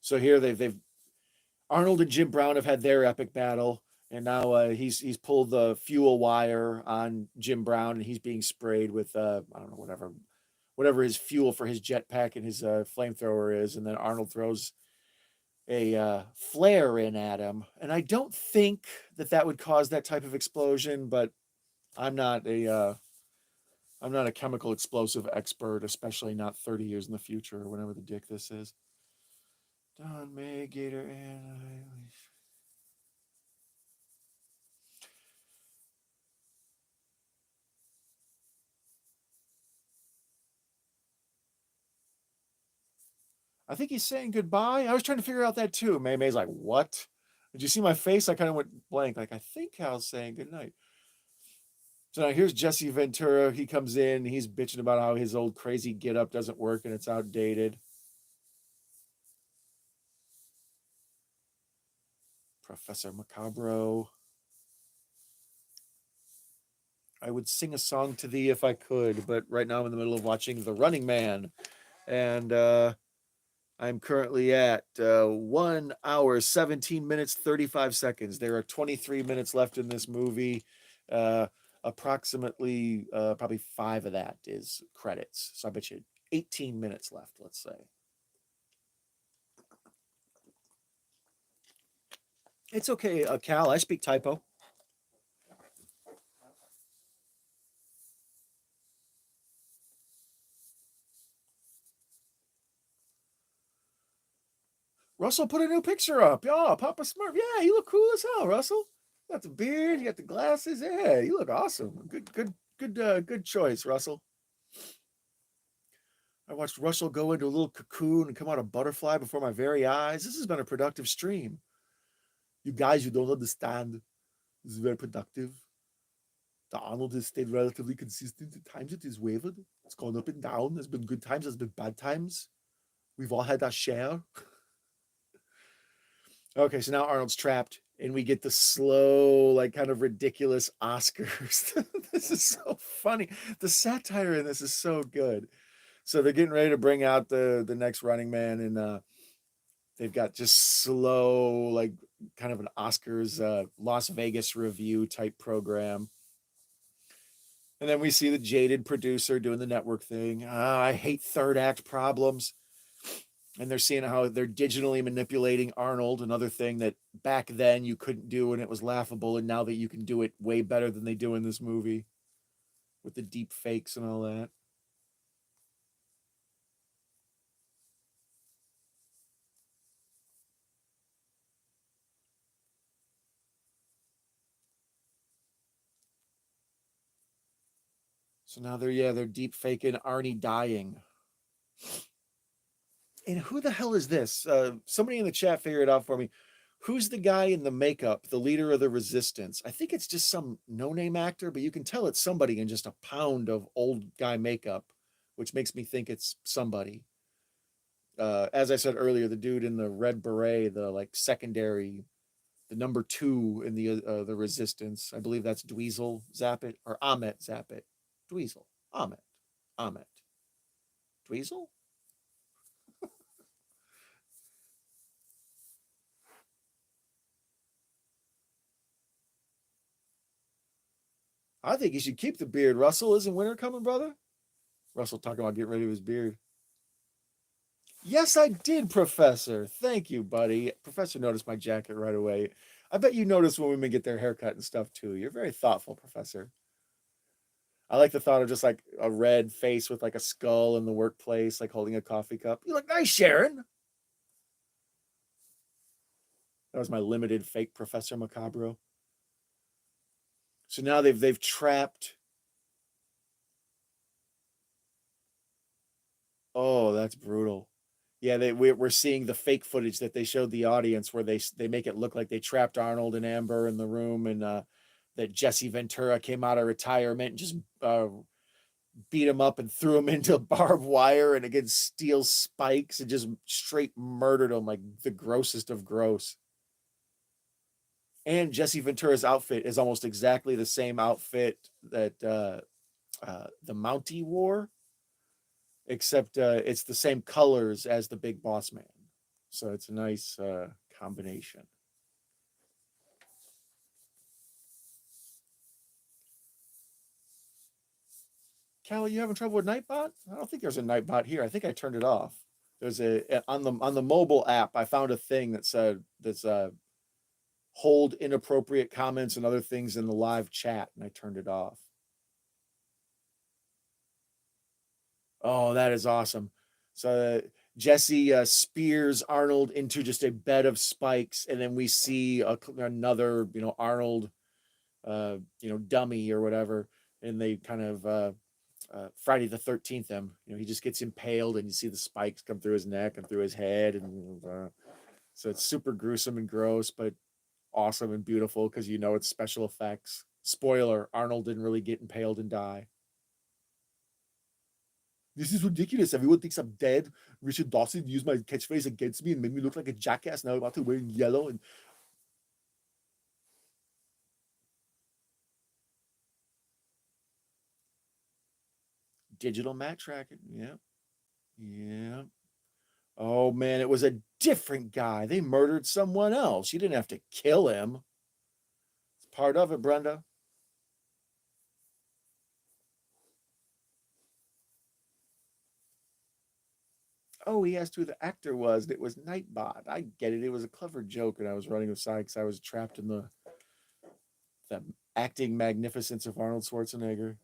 So here they've Arnold and Jim Brown have had their epic battle, and now he's pulled the fuel wire on Jim Brown, and he's being sprayed with I don't know, whatever his fuel for his jetpack and his flamethrower is, and then Arnold throws a flare in at him, and I don't think that would cause that type of explosion, but I'm not a chemical explosive expert, especially not 30 years in the future or whenever the dick this is. Don May, Gator, and I think he's saying goodbye. I was trying to figure out that too. May May's like, what? Did you see my face? I kind of went blank. Like, I think Hal's saying goodnight. So now here's Jesse Ventura. He comes in. He's bitching about how his old crazy get up doesn't work and it's outdated. Professor Macabro. I would sing a song to thee if I could, but right now I'm in the middle of watching The Running Man. And I'm currently at 1 hour, 17 minutes, 35 seconds. There are 23 minutes left in this movie. Approximately probably 5 of that is credits. So I bet you 18 minutes left, let's say. It's okay, Cal. I speak typo. Russell put a new picture up. Yeah, Papa Smurf. Yeah, you look cool as hell, Russell. You got the beard, you got the glasses. Yeah, you look awesome. Good choice, Russell. I watched Russell go into a little cocoon and come out a butterfly before my very eyes. This has been a productive stream. You guys, you don't understand. This is very productive. The Arnold has stayed relatively consistent. At times it has wavered. It's gone up and down. There's been good times, there's been bad times. We've all had our share. Okay, so now Arnold's trapped and we get the slow, like kind of ridiculous Oscars. This is so funny. The satire in this is so good. So they're getting ready to bring out the next Running Man, and they've got just slow, like kind of an Oscars Las Vegas review type program. And then we see the jaded producer doing the network thing. I hate third act problems. And they're seeing how they're digitally manipulating Arnold, another thing that back then you couldn't do and it was laughable. And now that you can do it way better than they do in this movie with the deep fakes and all that. So now they're deep faking Arnie dying. And who the hell is this? Somebody in the chat figure it out for me. Who's the guy in the makeup, the leader of the resistance? I think it's just some no-name actor, but you can tell it's somebody in just a pound of old guy makeup, which makes me think it's somebody. As I said earlier, the dude in the red beret, the like secondary, the number 2 in the resistance. I believe that's Dweezil Zappit or Ahmet Zappit. Dweezil. Ahmet. Dweezil? I think he should keep the beard. Russell, isn't winter coming, brother? Russell talking about getting rid of his beard. Yes, I did, Professor. Thank you, buddy. Professor noticed my jacket right away. I bet you notice when women get their haircut and stuff too. You're very thoughtful, Professor. I like the thought of just like a red face with like a skull in the workplace, like holding a coffee cup. You look nice, Sharon. That was my limited fake Professor Macabro. So now they've trapped. Oh, that's brutal. Yeah, we're seeing the fake footage that they showed the audience where they make it look like they trapped Arnold and Amber in the room, and that Jesse Ventura came out of retirement and just beat him up and threw him into barbed wire and against steel spikes and just straight murdered him like the grossest of gross. And Jesse Ventura's outfit is almost exactly the same outfit that the Mountie wore, except it's the same colors as the Big Boss Man. So it's a nice combination. Callie, you having trouble with Nightbot? I don't think there's a Nightbot here. I think I turned it off. There's a on the mobile app. I found a thing that said that's hold inappropriate comments and other things in the live chat, and I turned it off. Oh, that is awesome. So Jesse spears Arnold into just a bed of spikes, and then we see another, Arnold, dummy or whatever, and they kind of Friday the 13th him. He just gets impaled, and you see the spikes come through his neck and through his head, and so it's super gruesome and gross, but awesome and beautiful because it's special effects. Spoiler: Arnold didn't really get impaled and die. This is ridiculous. Everyone thinks I'm dead. Richard Dawkins used my catchphrase against me and made me look like a jackass. Now I'm about to wear yellow and digital mat tracking. Yeah. Yeah. Oh man, it was a different guy. They murdered someone else. You didn't have to kill him. It's part of it, Brenda. Oh, he asked who the actor was. It was Nightbot. I get it. It was a clever joke, and I was running aside because I was trapped in the acting magnificence of Arnold Schwarzenegger.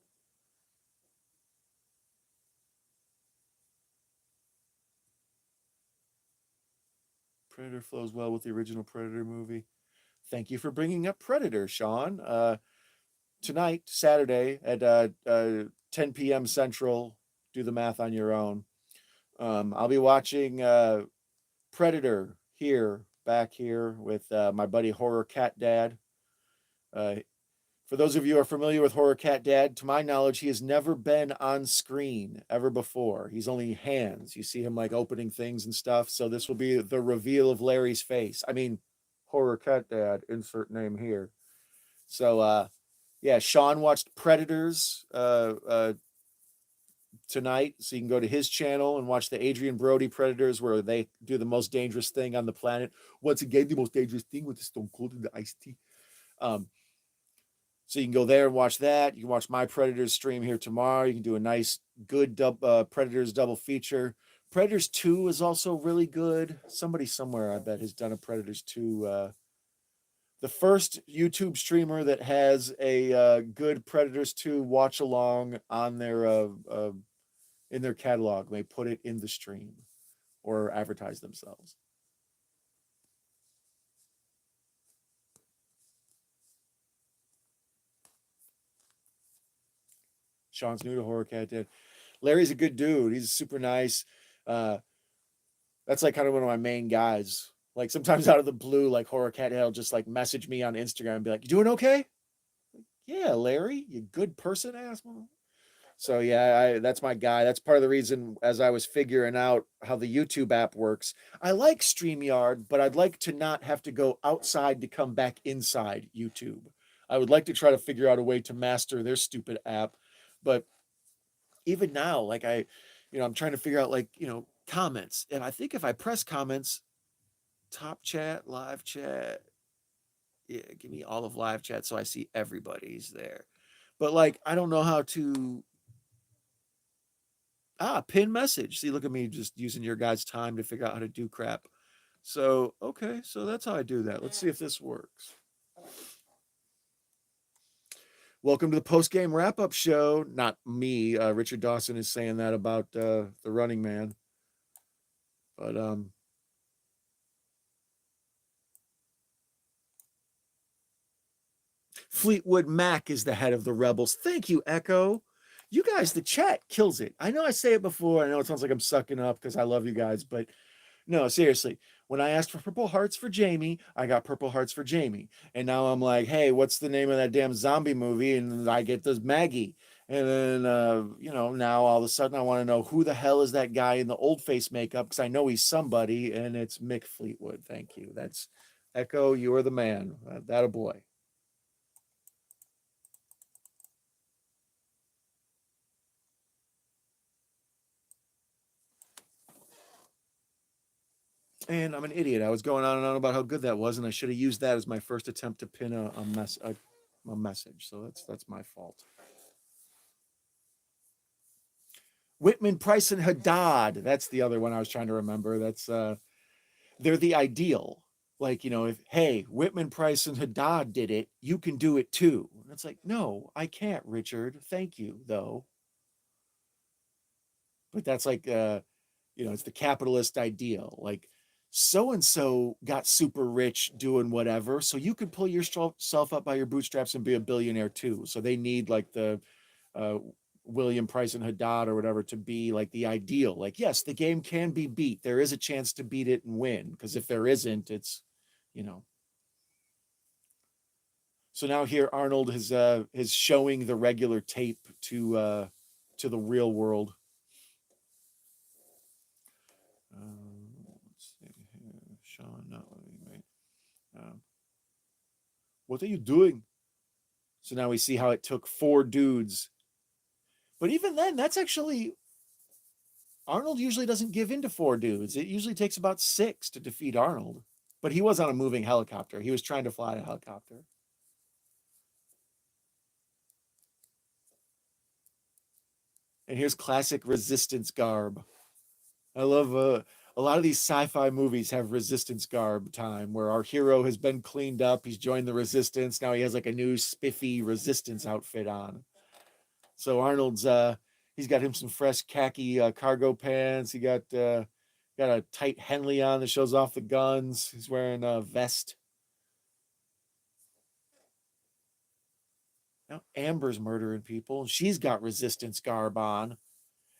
Predator flows well with the original Predator movie. Thank you for bringing up Predator, Sean. Tonight, Saturday at 10 p.m. Central, do the math on your own. I'll be watching Predator back here with my buddy Horror Cat Dad. For those of you who are familiar with Horror Cat Dad, to my knowledge, he has never been on screen ever before. He's only hands. You see him like opening things and stuff. So this will be the reveal of Larry's face. I mean, Horror Cat Dad, insert name here. So yeah, Sean watched Predators tonight, so you can go to his channel and watch the Adrian Brody Predators, where they do the most dangerous thing on the planet. Once again, the most dangerous thing with the Stone Cold and the iced tea. So you can go there and watch that. You can watch my Predators stream here tomorrow. You can do a nice, good Predators double feature. Predators 2 is also really good. Somebody somewhere, I bet, has done a Predators 2. The first YouTube streamer that has a good Predators 2 watch along on their in their catalog may put it in the stream or advertise themselves. Sean's new to Horror Cat Dad. Larry's a good dude. He's super nice. That's like kind of one of my main guys. Like sometimes out of the blue, like Horror Cat Dad will just like message me on Instagram and be like, "You doing okay?" Yeah, Larry, you good person, asshole. So yeah, that's my guy. That's part of the reason as I was figuring out how the YouTube app works. I like StreamYard, but I'd like to not have to go outside to come back inside YouTube. I would like to try to figure out a way to master their stupid app. But even now, like I'm trying to figure out like, comments. And I think if I press comments, top chat, live chat, yeah, give me all of live chat so I see everybody's there. But like, I don't know how to pin message. See, look at me just using your guys' time to figure out how to do crap. So, okay, so that's how I do that. Let's see if this works. Welcome to the post-game wrap-up show. Not me. Richard Dawson is saying that about the Running Man. But Fleetwood Mac is the head of the Rebels. Thank you, Echo. You guys, the chat kills it. I know I say it before. I know it sounds like I'm sucking up because I love you guys, but no, seriously. When I asked for Purple Hearts for Jamie, I got Purple Hearts for Jamie. And now I'm like, hey, what's the name of that damn zombie movie? And I get this Maggie. And then, now all of a sudden I want to know who the hell is that guy in the old face makeup? Because I know he's somebody, and it's Mick Fleetwood. Thank you. That's Echo. You are the man. That a boy. And I'm an idiot. I was going on and on about how good that was, and I should have used that as my first attempt to pin a message. So that's my fault. Whitman, Price, and Haddad. That's the other one I was trying to remember. That's they're the ideal. Like, if hey, Whitman, Price, and Haddad did it, you can do it too. And it's like, no, I can't, Richard. Thank you, though. But that's like it's the capitalist ideal. Like so and so got super rich doing whatever, so you could pull yourself up by your bootstraps and be a billionaire too. So they need like the William Price and Haddad or whatever to be like the ideal. Like, yes, the game can be beat. There is a chance to beat it and win, because if there isn't, it's So now here Arnold is showing the regular tape to the real world. Let's see here, Sean. No, wait. What are you doing? So now we see how it took 4 dudes. But even then, that's actually Arnold usually doesn't give in to 4 dudes. It usually takes about 6 to defeat Arnold. But he was on a moving helicopter. He was trying to fly a helicopter. And here's classic resistance garb. I love a lot of these sci-fi movies have resistance garb time where our hero has been cleaned up. He's joined the resistance. Now he has like a new spiffy resistance outfit on. So Arnold's he's got him some fresh khaki cargo pants. He got a tight Henley on that shows off the guns. He's wearing a vest. Now Amber's murdering people, and she's got resistance garb on.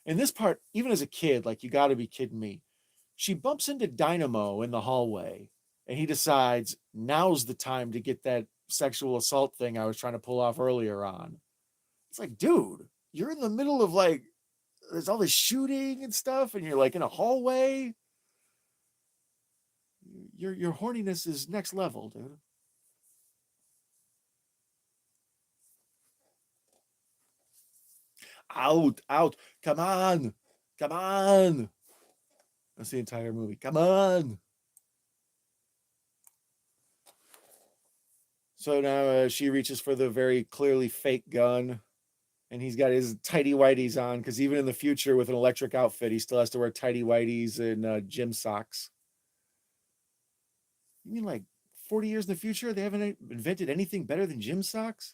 In this part, even as a kid, like, you got to be kidding me. She bumps into Dynamo in the hallway, and he decides now's the time to get that sexual assault thing I was trying to pull off earlier on. It's like, dude, you're in the middle of like, there's all this shooting and stuff, and you're like in a hallway. your horniness is next level, dude. Out, out. Come on. Come on. That's the entire movie. Come on. So now she reaches for the very clearly fake gun, and he's got his tighty whities on because even in the future with an electric outfit, he still has to wear tighty whities and gym socks. You mean like 40 years in the future, they haven't invented anything better than gym socks?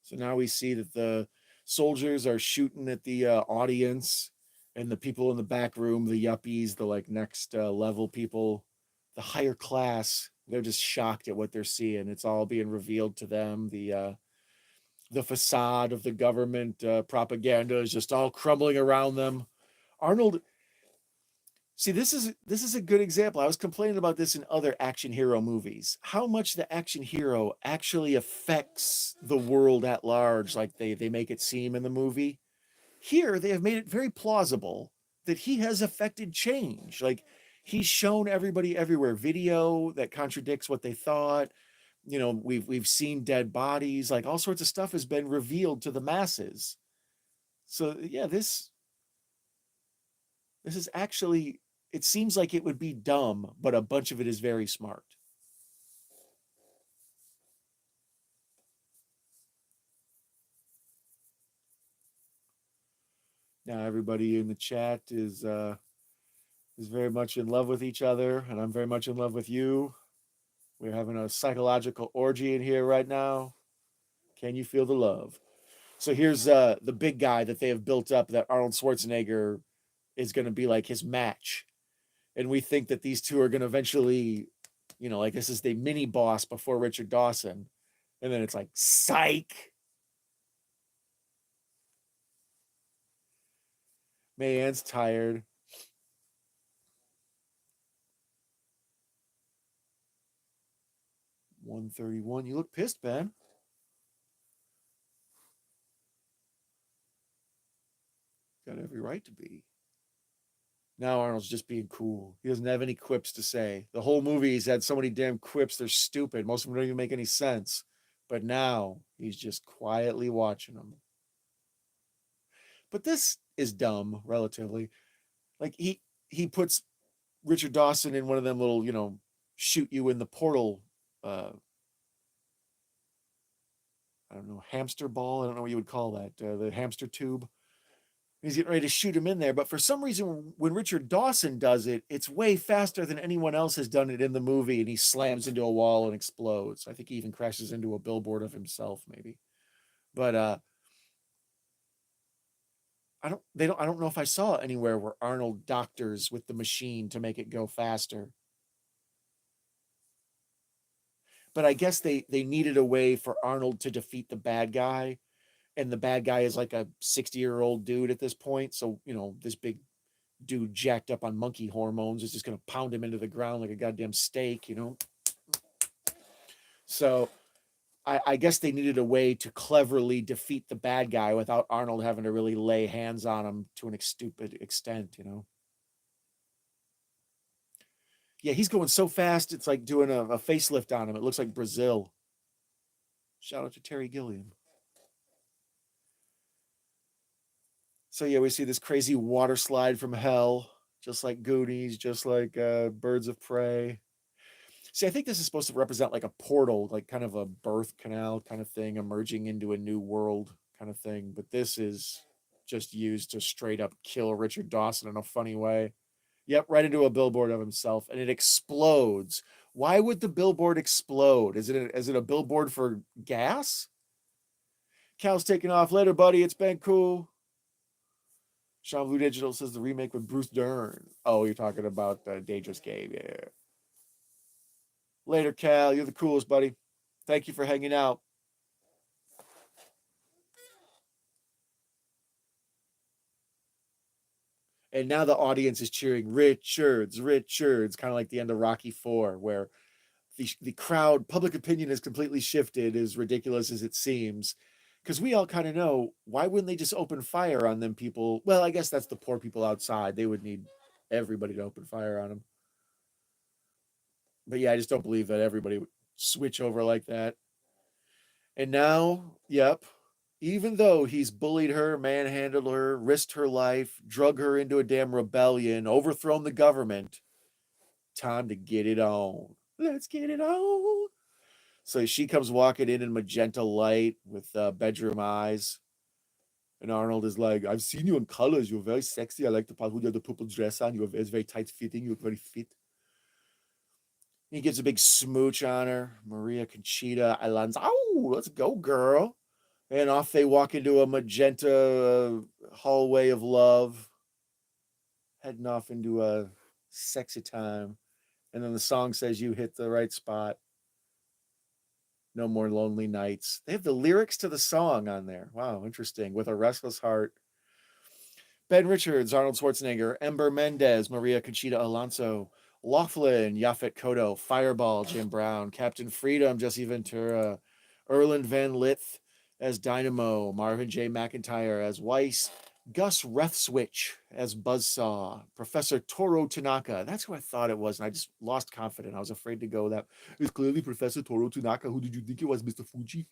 So now we see that the soldiers are shooting at the audience, and the people in the back room, the yuppies, the like next level people, the higher class, they're just shocked at what they're seeing. It's all being revealed to them. The facade of the government propaganda is just all crumbling around them. Arnold, see, this is a good example. I was complaining about this in other action hero movies. How much the action hero actually affects the world at large, like they make it seem in the movie. Here, they have made it very plausible that he has affected change. Like he's shown everybody everywhere video that contradicts what they thought. You know, we've seen dead bodies, like all sorts of stuff has been revealed to the masses. So yeah, this is actually, it seems like it would be dumb, but a bunch of it is very smart. Now everybody in the chat is very much in love with each other, and I'm very much in love with you. We're having a psychological orgy in here right now. Can you feel the love? So here's the big guy that they have built up that Arnold Schwarzenegger is going to be like his match. And we think that these two are going to eventually, you know, like this is the mini boss before Richard Dawson. And then it's like, psych. Man's tired. 131. You look pissed, Ben. Got every right to be. Now Arnold's just being cool. He doesn't have any quips to say. The whole movie he's had so many damn quips, they're stupid. Most of them don't even make any sense. But now he's just quietly watching them. But this is dumb, relatively. Like he puts Richard Dawson in one of them little, you know, shoot you in the portal I don't know, hamster ball. I don't know what you would call that. The hamster tube. He's getting ready to shoot him in there. But for some reason, when Richard Dawson does it, it's way faster than anyone else has done it in the movie. And he slams into a wall and explodes. I think he even crashes into a billboard of himself, maybe. But I don't know if I saw anywhere where Arnold doctors with the machine to make it go faster. But I guess they needed a way for Arnold to defeat the bad guy, and the bad guy is like a 60-year-old dude at this point. So, you know, this big dude jacked up on monkey hormones is just going to pound him into the ground like a goddamn steak, you know? So I guess they needed a way to cleverly defeat the bad guy without Arnold having to really lay hands on him to an stupid extent, you know? Yeah, he's going so fast, it's like doing a facelift on him. It looks like Brazil. Shout out to Terry Gilliam. So yeah, we see this crazy water slide from hell, just like Goonies, just like Birds of Prey. See, I think this is supposed to represent like a portal, like kind of a birth canal kind of thing, emerging into a new world kind of thing. But this is just used to straight up kill Richard Dawson in a funny way. Yep, right into a billboard of himself, and it explodes. Why would the billboard explode? Is it a billboard for gas? Cal's taking off. Later, buddy. It's been cool. Sean Blue Digital says the remake with Bruce Dern. Oh, you're talking about Dangerous Game. Yeah. Later, Cal. You're the coolest, buddy. Thank you for hanging out. And now the audience is cheering Richards, Richards, kind of like the end of Rocky IV, where the crowd, public opinion has completely shifted, as ridiculous as it seems. Because we all kind of know, why wouldn't they just open fire on them people? Well, I guess that's the poor people outside. They would need everybody to open fire on them. But yeah, I just don't believe that everybody would switch over like that. And now, yep, even though he's bullied her, manhandled her, risked her life, drug her into a damn rebellion, overthrown the government, time to get it on. Let's get it on. So she comes walking in magenta light with bedroom eyes. And Arnold is like, I've seen you in colors. You're very sexy. I like the part where you have the purple dress on. It's very tight fitting. You look very fit. He gives a big smooch on her. Maria Conchita Alonso. Oh, let's go, girl. And off they walk into a magenta hallway of love, heading off into a sexy time. And then the song says, you hit the right spot. No more lonely nights. They have the lyrics to the song on there. Wow, interesting. With a restless heart. Ben Richards, Arnold Schwarzenegger, Ember Mendez, Maria Conchita Alonso, Laughlin, Yaphet Kotto, Fireball, Jim Brown, Captain Freedom, Jesse Ventura, Erland Van Lith as Dynamo, Marvin J. McIntyre as Weiss, Gus Rethswitch as Buzzsaw, Professor Toru Tanaka. That's who I thought it was, and I just lost confidence. I was afraid to go that. It's clearly Professor Toru Tanaka. Who did you think it was, Mr. Fuji?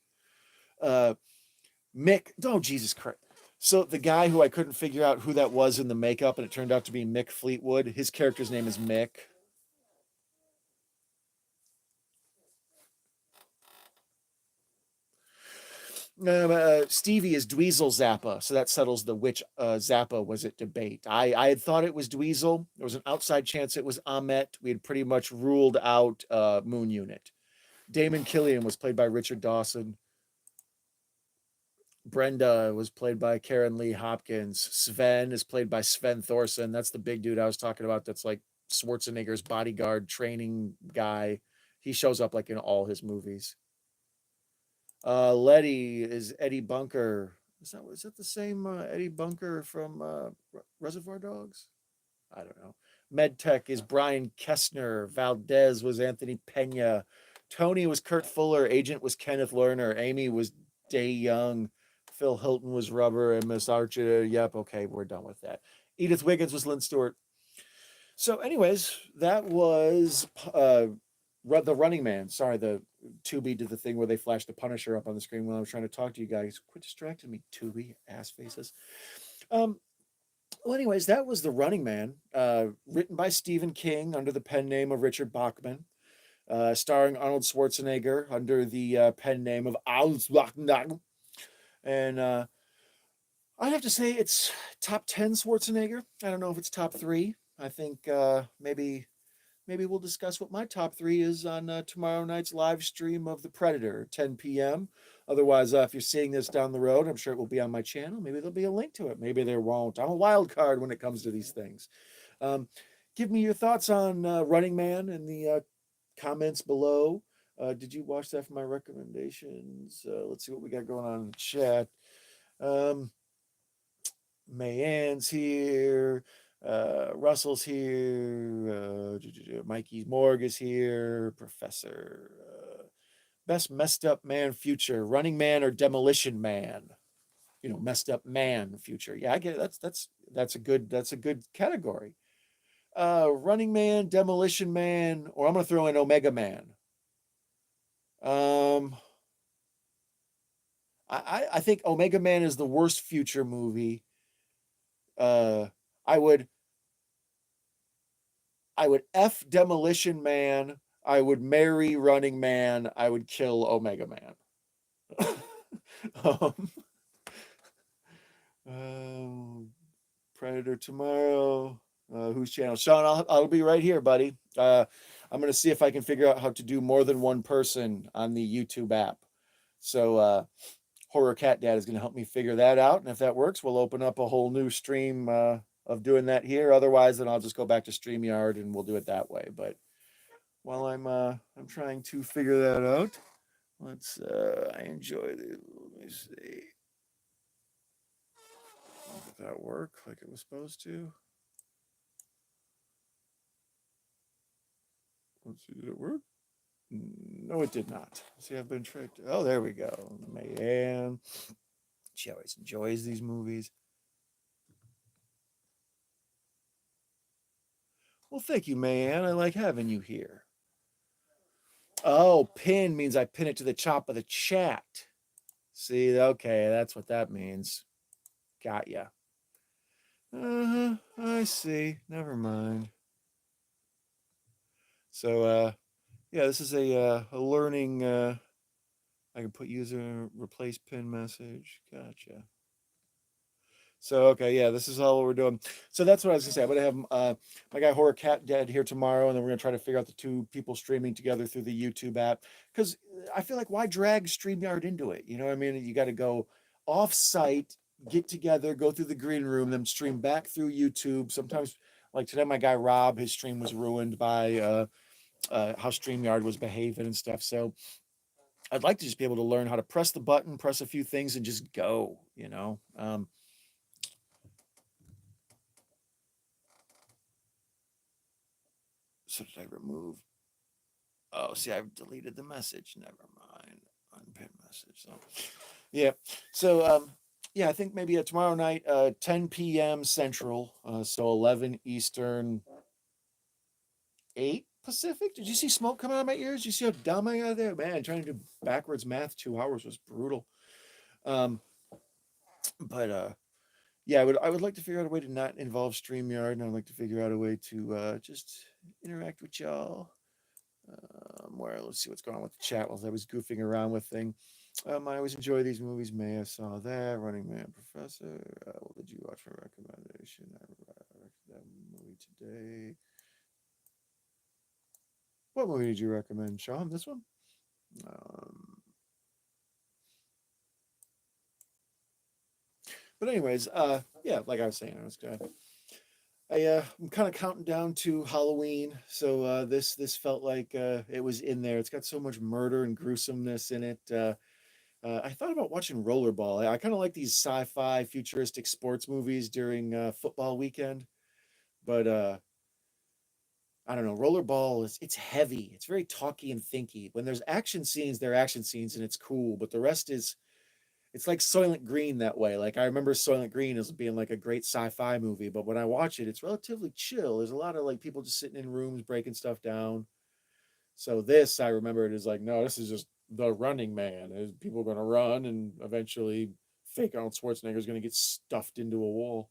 Mick. Oh, Jesus Christ. So the guy who I couldn't figure out who that was in the makeup, and it turned out to be Mick Fleetwood. His character's name is Mick. Stevie is Dweezil Zappa, so that settles the which Zappa was it debate. I had thought it was Dweezil. There was an outside chance it was Ahmet. We had pretty much ruled out Moon Unit. Damon Killian was played by Richard Dawson. Brenda was played by Karen Lee Hopkins. Sven is played by Sven Thorson. That's the big dude I was talking about. That's like Schwarzenegger's bodyguard training guy. He shows up like in all his movies. Letty is Eddie Bunker. Is that the same Eddie Bunker from Reservoir Dogs? I don't know. MedTech is Brian Kessner. Valdez was Anthony Pena. Tony was Kurt Fuller. Agent was Kenneth Lerner. Amy was Day Young. Phil Hilton was Rubber. And Miss Archer. Yep, okay, we're done with that. Edith Wiggins was Lynn Stewart. So, anyways, that was the Running Man. Sorry, the Tubi did the thing where they flashed the Punisher up on the screen while I was trying to talk to you guys. Quit distracting me, Tubi, ass faces. Well, anyways, that was The Running Man, written by Stephen King under the pen name of Richard Bachman, starring Arnold Schwarzenegger under the pen name of Arnold Schwarzenegger. And I have to say it's top 10 Schwarzenegger. I don't know if it's top 3. I think maybe we'll discuss what my top 3 is on tomorrow night's live stream of The Predator, 10 p.m. Otherwise, if you're seeing this down the road, I'm sure it will be on my channel. Maybe there'll be a link to it. Maybe there won't. I'm a wild card when it comes to these things. Give me your thoughts on Running Man in the comments below. Did you watch that for my recommendations? Let's see what we got going on in the chat. Mayann's here. Russell's here. Mikey Morg is here. Professor. Best messed up man future, Running Man or Demolition Man? Messed up man future. Yeah, I get it. That's a good category. Running Man, Demolition Man, or I'm gonna throw in Omega Man. I think Omega Man is the worst future movie. I would F Demolition Man. I would marry Running Man. I would kill Omega Man. Predator tomorrow. Whose channel? Sean, I'll be right here, buddy. I'm going to see if I can figure out how to do more than one person on the YouTube app. So Horror Cat Dad is going to help me figure that out. And if that works, we'll open up a whole new stream of doing that here. Otherwise, then I'll just go back to StreamYard and we'll do it that way. But while I'm trying to figure that out, I enjoy the, let me see. Did that work like it was supposed to? Let's see, did it work? No, it did not. See, I've been tricked. Oh, there we go. Man, she always enjoys these movies. Well, thank you, Mayanne. I like having you here. Oh, pin means I pin it to the top of the chat. See, okay, that's what that means. Got ya. I see. Never mind. So, yeah, this is a learning. I can put user replace pin message. Gotcha. So okay, yeah, this is all we're doing. So that's what I was gonna say. I'm gonna have my guy Horror Cat Dead here tomorrow, and then we're gonna try to figure out the two people streaming together through the YouTube app. Because I feel like why drag StreamYard into it? You know what I mean? You got to go off site, get together, go through the green room, then stream back through YouTube. Sometimes, like today, my guy Rob, his stream was ruined by how StreamYard was behaving and stuff. So I'd like to just be able to learn how to press the button, press a few things, and just go. You know. So did I remove? Oh, see, I've deleted the message. Never mind. Unpin message. So, yeah. So, yeah, I think maybe tomorrow night, 10 p.m. Central, so 11 Eastern, 8 Pacific. Did you see smoke coming out of my ears? Did you see how dumb I got there? Man, trying to do backwards math 2 hours was brutal. But yeah, I would like to figure out a way to not involve StreamYard, and I'd like to figure out a way to just interact with y'all. Where let's see what's going on with the chat while I was goofing around with thing. I always enjoy these movies. May I saw that Running Man Professor. What did you watch for recommendation? I recommended that movie today. What movie did you recommend, Sean? This one. But anyways, yeah, like I was saying, I was gonna. I'm kind of counting down to Halloween, so this felt like it was in there. It's got so much murder and gruesomeness in it. I thought about watching Rollerball. I kind of like these sci-fi futuristic sports movies during football weekend, but I don't know. Rollerball is it's heavy. It's very talky and thinky. When there's action scenes, they're action scenes, and it's cool. But the rest is it's like Soylent Green that way. Like I remember Soylent Green as being like a great sci-fi movie, but when I watch it, it's relatively chill. There's a lot of like people just sitting in rooms breaking stuff down. So this, I remember it as like, no, this is just the Running Man. There's people going to run, and eventually, fake Arnold Schwarzenegger is going to get stuffed into a wall.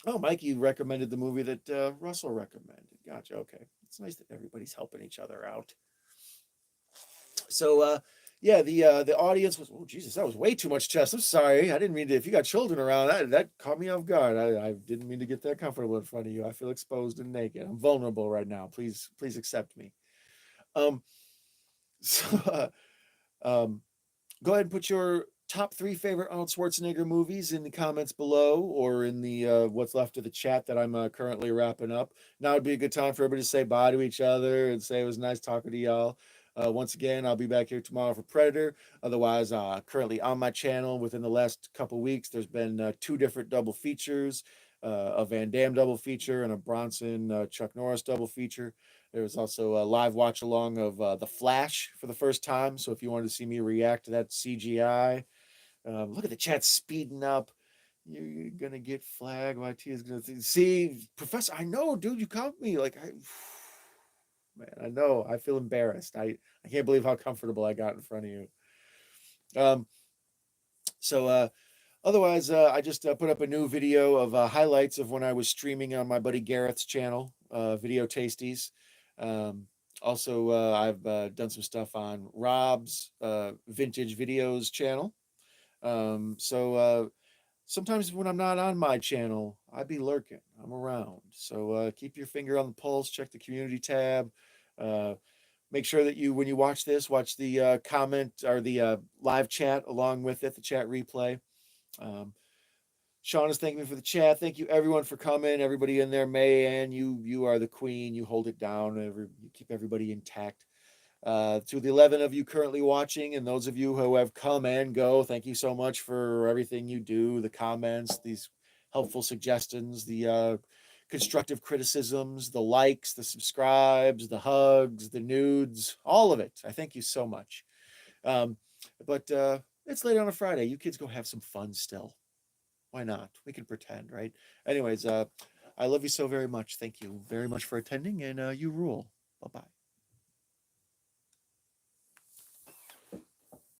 Oh, Mike, you recommended the movie that Russell recommended. Gotcha. Okay, it's nice that everybody's helping each other out. So, yeah, the audience was. Oh, Jesus, that was way too much chest. I'm sorry, I didn't mean to. If you got children around, that caught me off guard. I didn't mean to get that comfortable in front of you. I feel exposed and naked. I'm vulnerable right now. Please accept me. Um, so, go ahead and put your top 3 favorite Arnold Schwarzenegger movies in the comments below, or in the what's left of the chat that I'm currently wrapping up. Now would be a good time for everybody to say bye to each other and say it was nice talking to y'all. Once again, I'll be back here tomorrow for Predator. Otherwise, currently on my channel within the last couple weeks, there's been 2 different double features, a Van Damme double feature and a Bronson Chuck Norris double feature. There was also a live watch along of The Flash for the first time. So if you wanted to see me react to that CGI, look at the chat speeding up. You're gonna get flagged. YT is gonna see, Professor. I know, dude. You caught me. Like, man, I know. I feel embarrassed. I can't believe how comfortable I got in front of you. Um, so otherwise, I just put up a new video of highlights of when I was streaming on my buddy Gareth's channel, Video Tasties. Also, I've done some stuff on Rob's Vintage Videos channel. So sometimes when I'm not on my channel, I be lurking. I'm around. So keep your finger on the pulse. Check the community tab. Make sure that when you watch this, watch the comment or the live chat along with it, the chat replay. Sean is thanking me for the chat. Thank you everyone for coming. Everybody in there, May, and you are the queen. You hold it down. You keep everybody intact. To the 11 of you currently watching, and those of you who have come and go, thank you so much for everything you do, the comments, these helpful suggestions, the constructive criticisms, the likes, the subscribes, the hugs, the nudes, all of it. I thank you so much. Um, but it's late on a Friday. You kids go have some fun still. Why not? We can pretend, right? Anyways, I love you so very much. Thank you very much for attending, and you rule. Bye bye.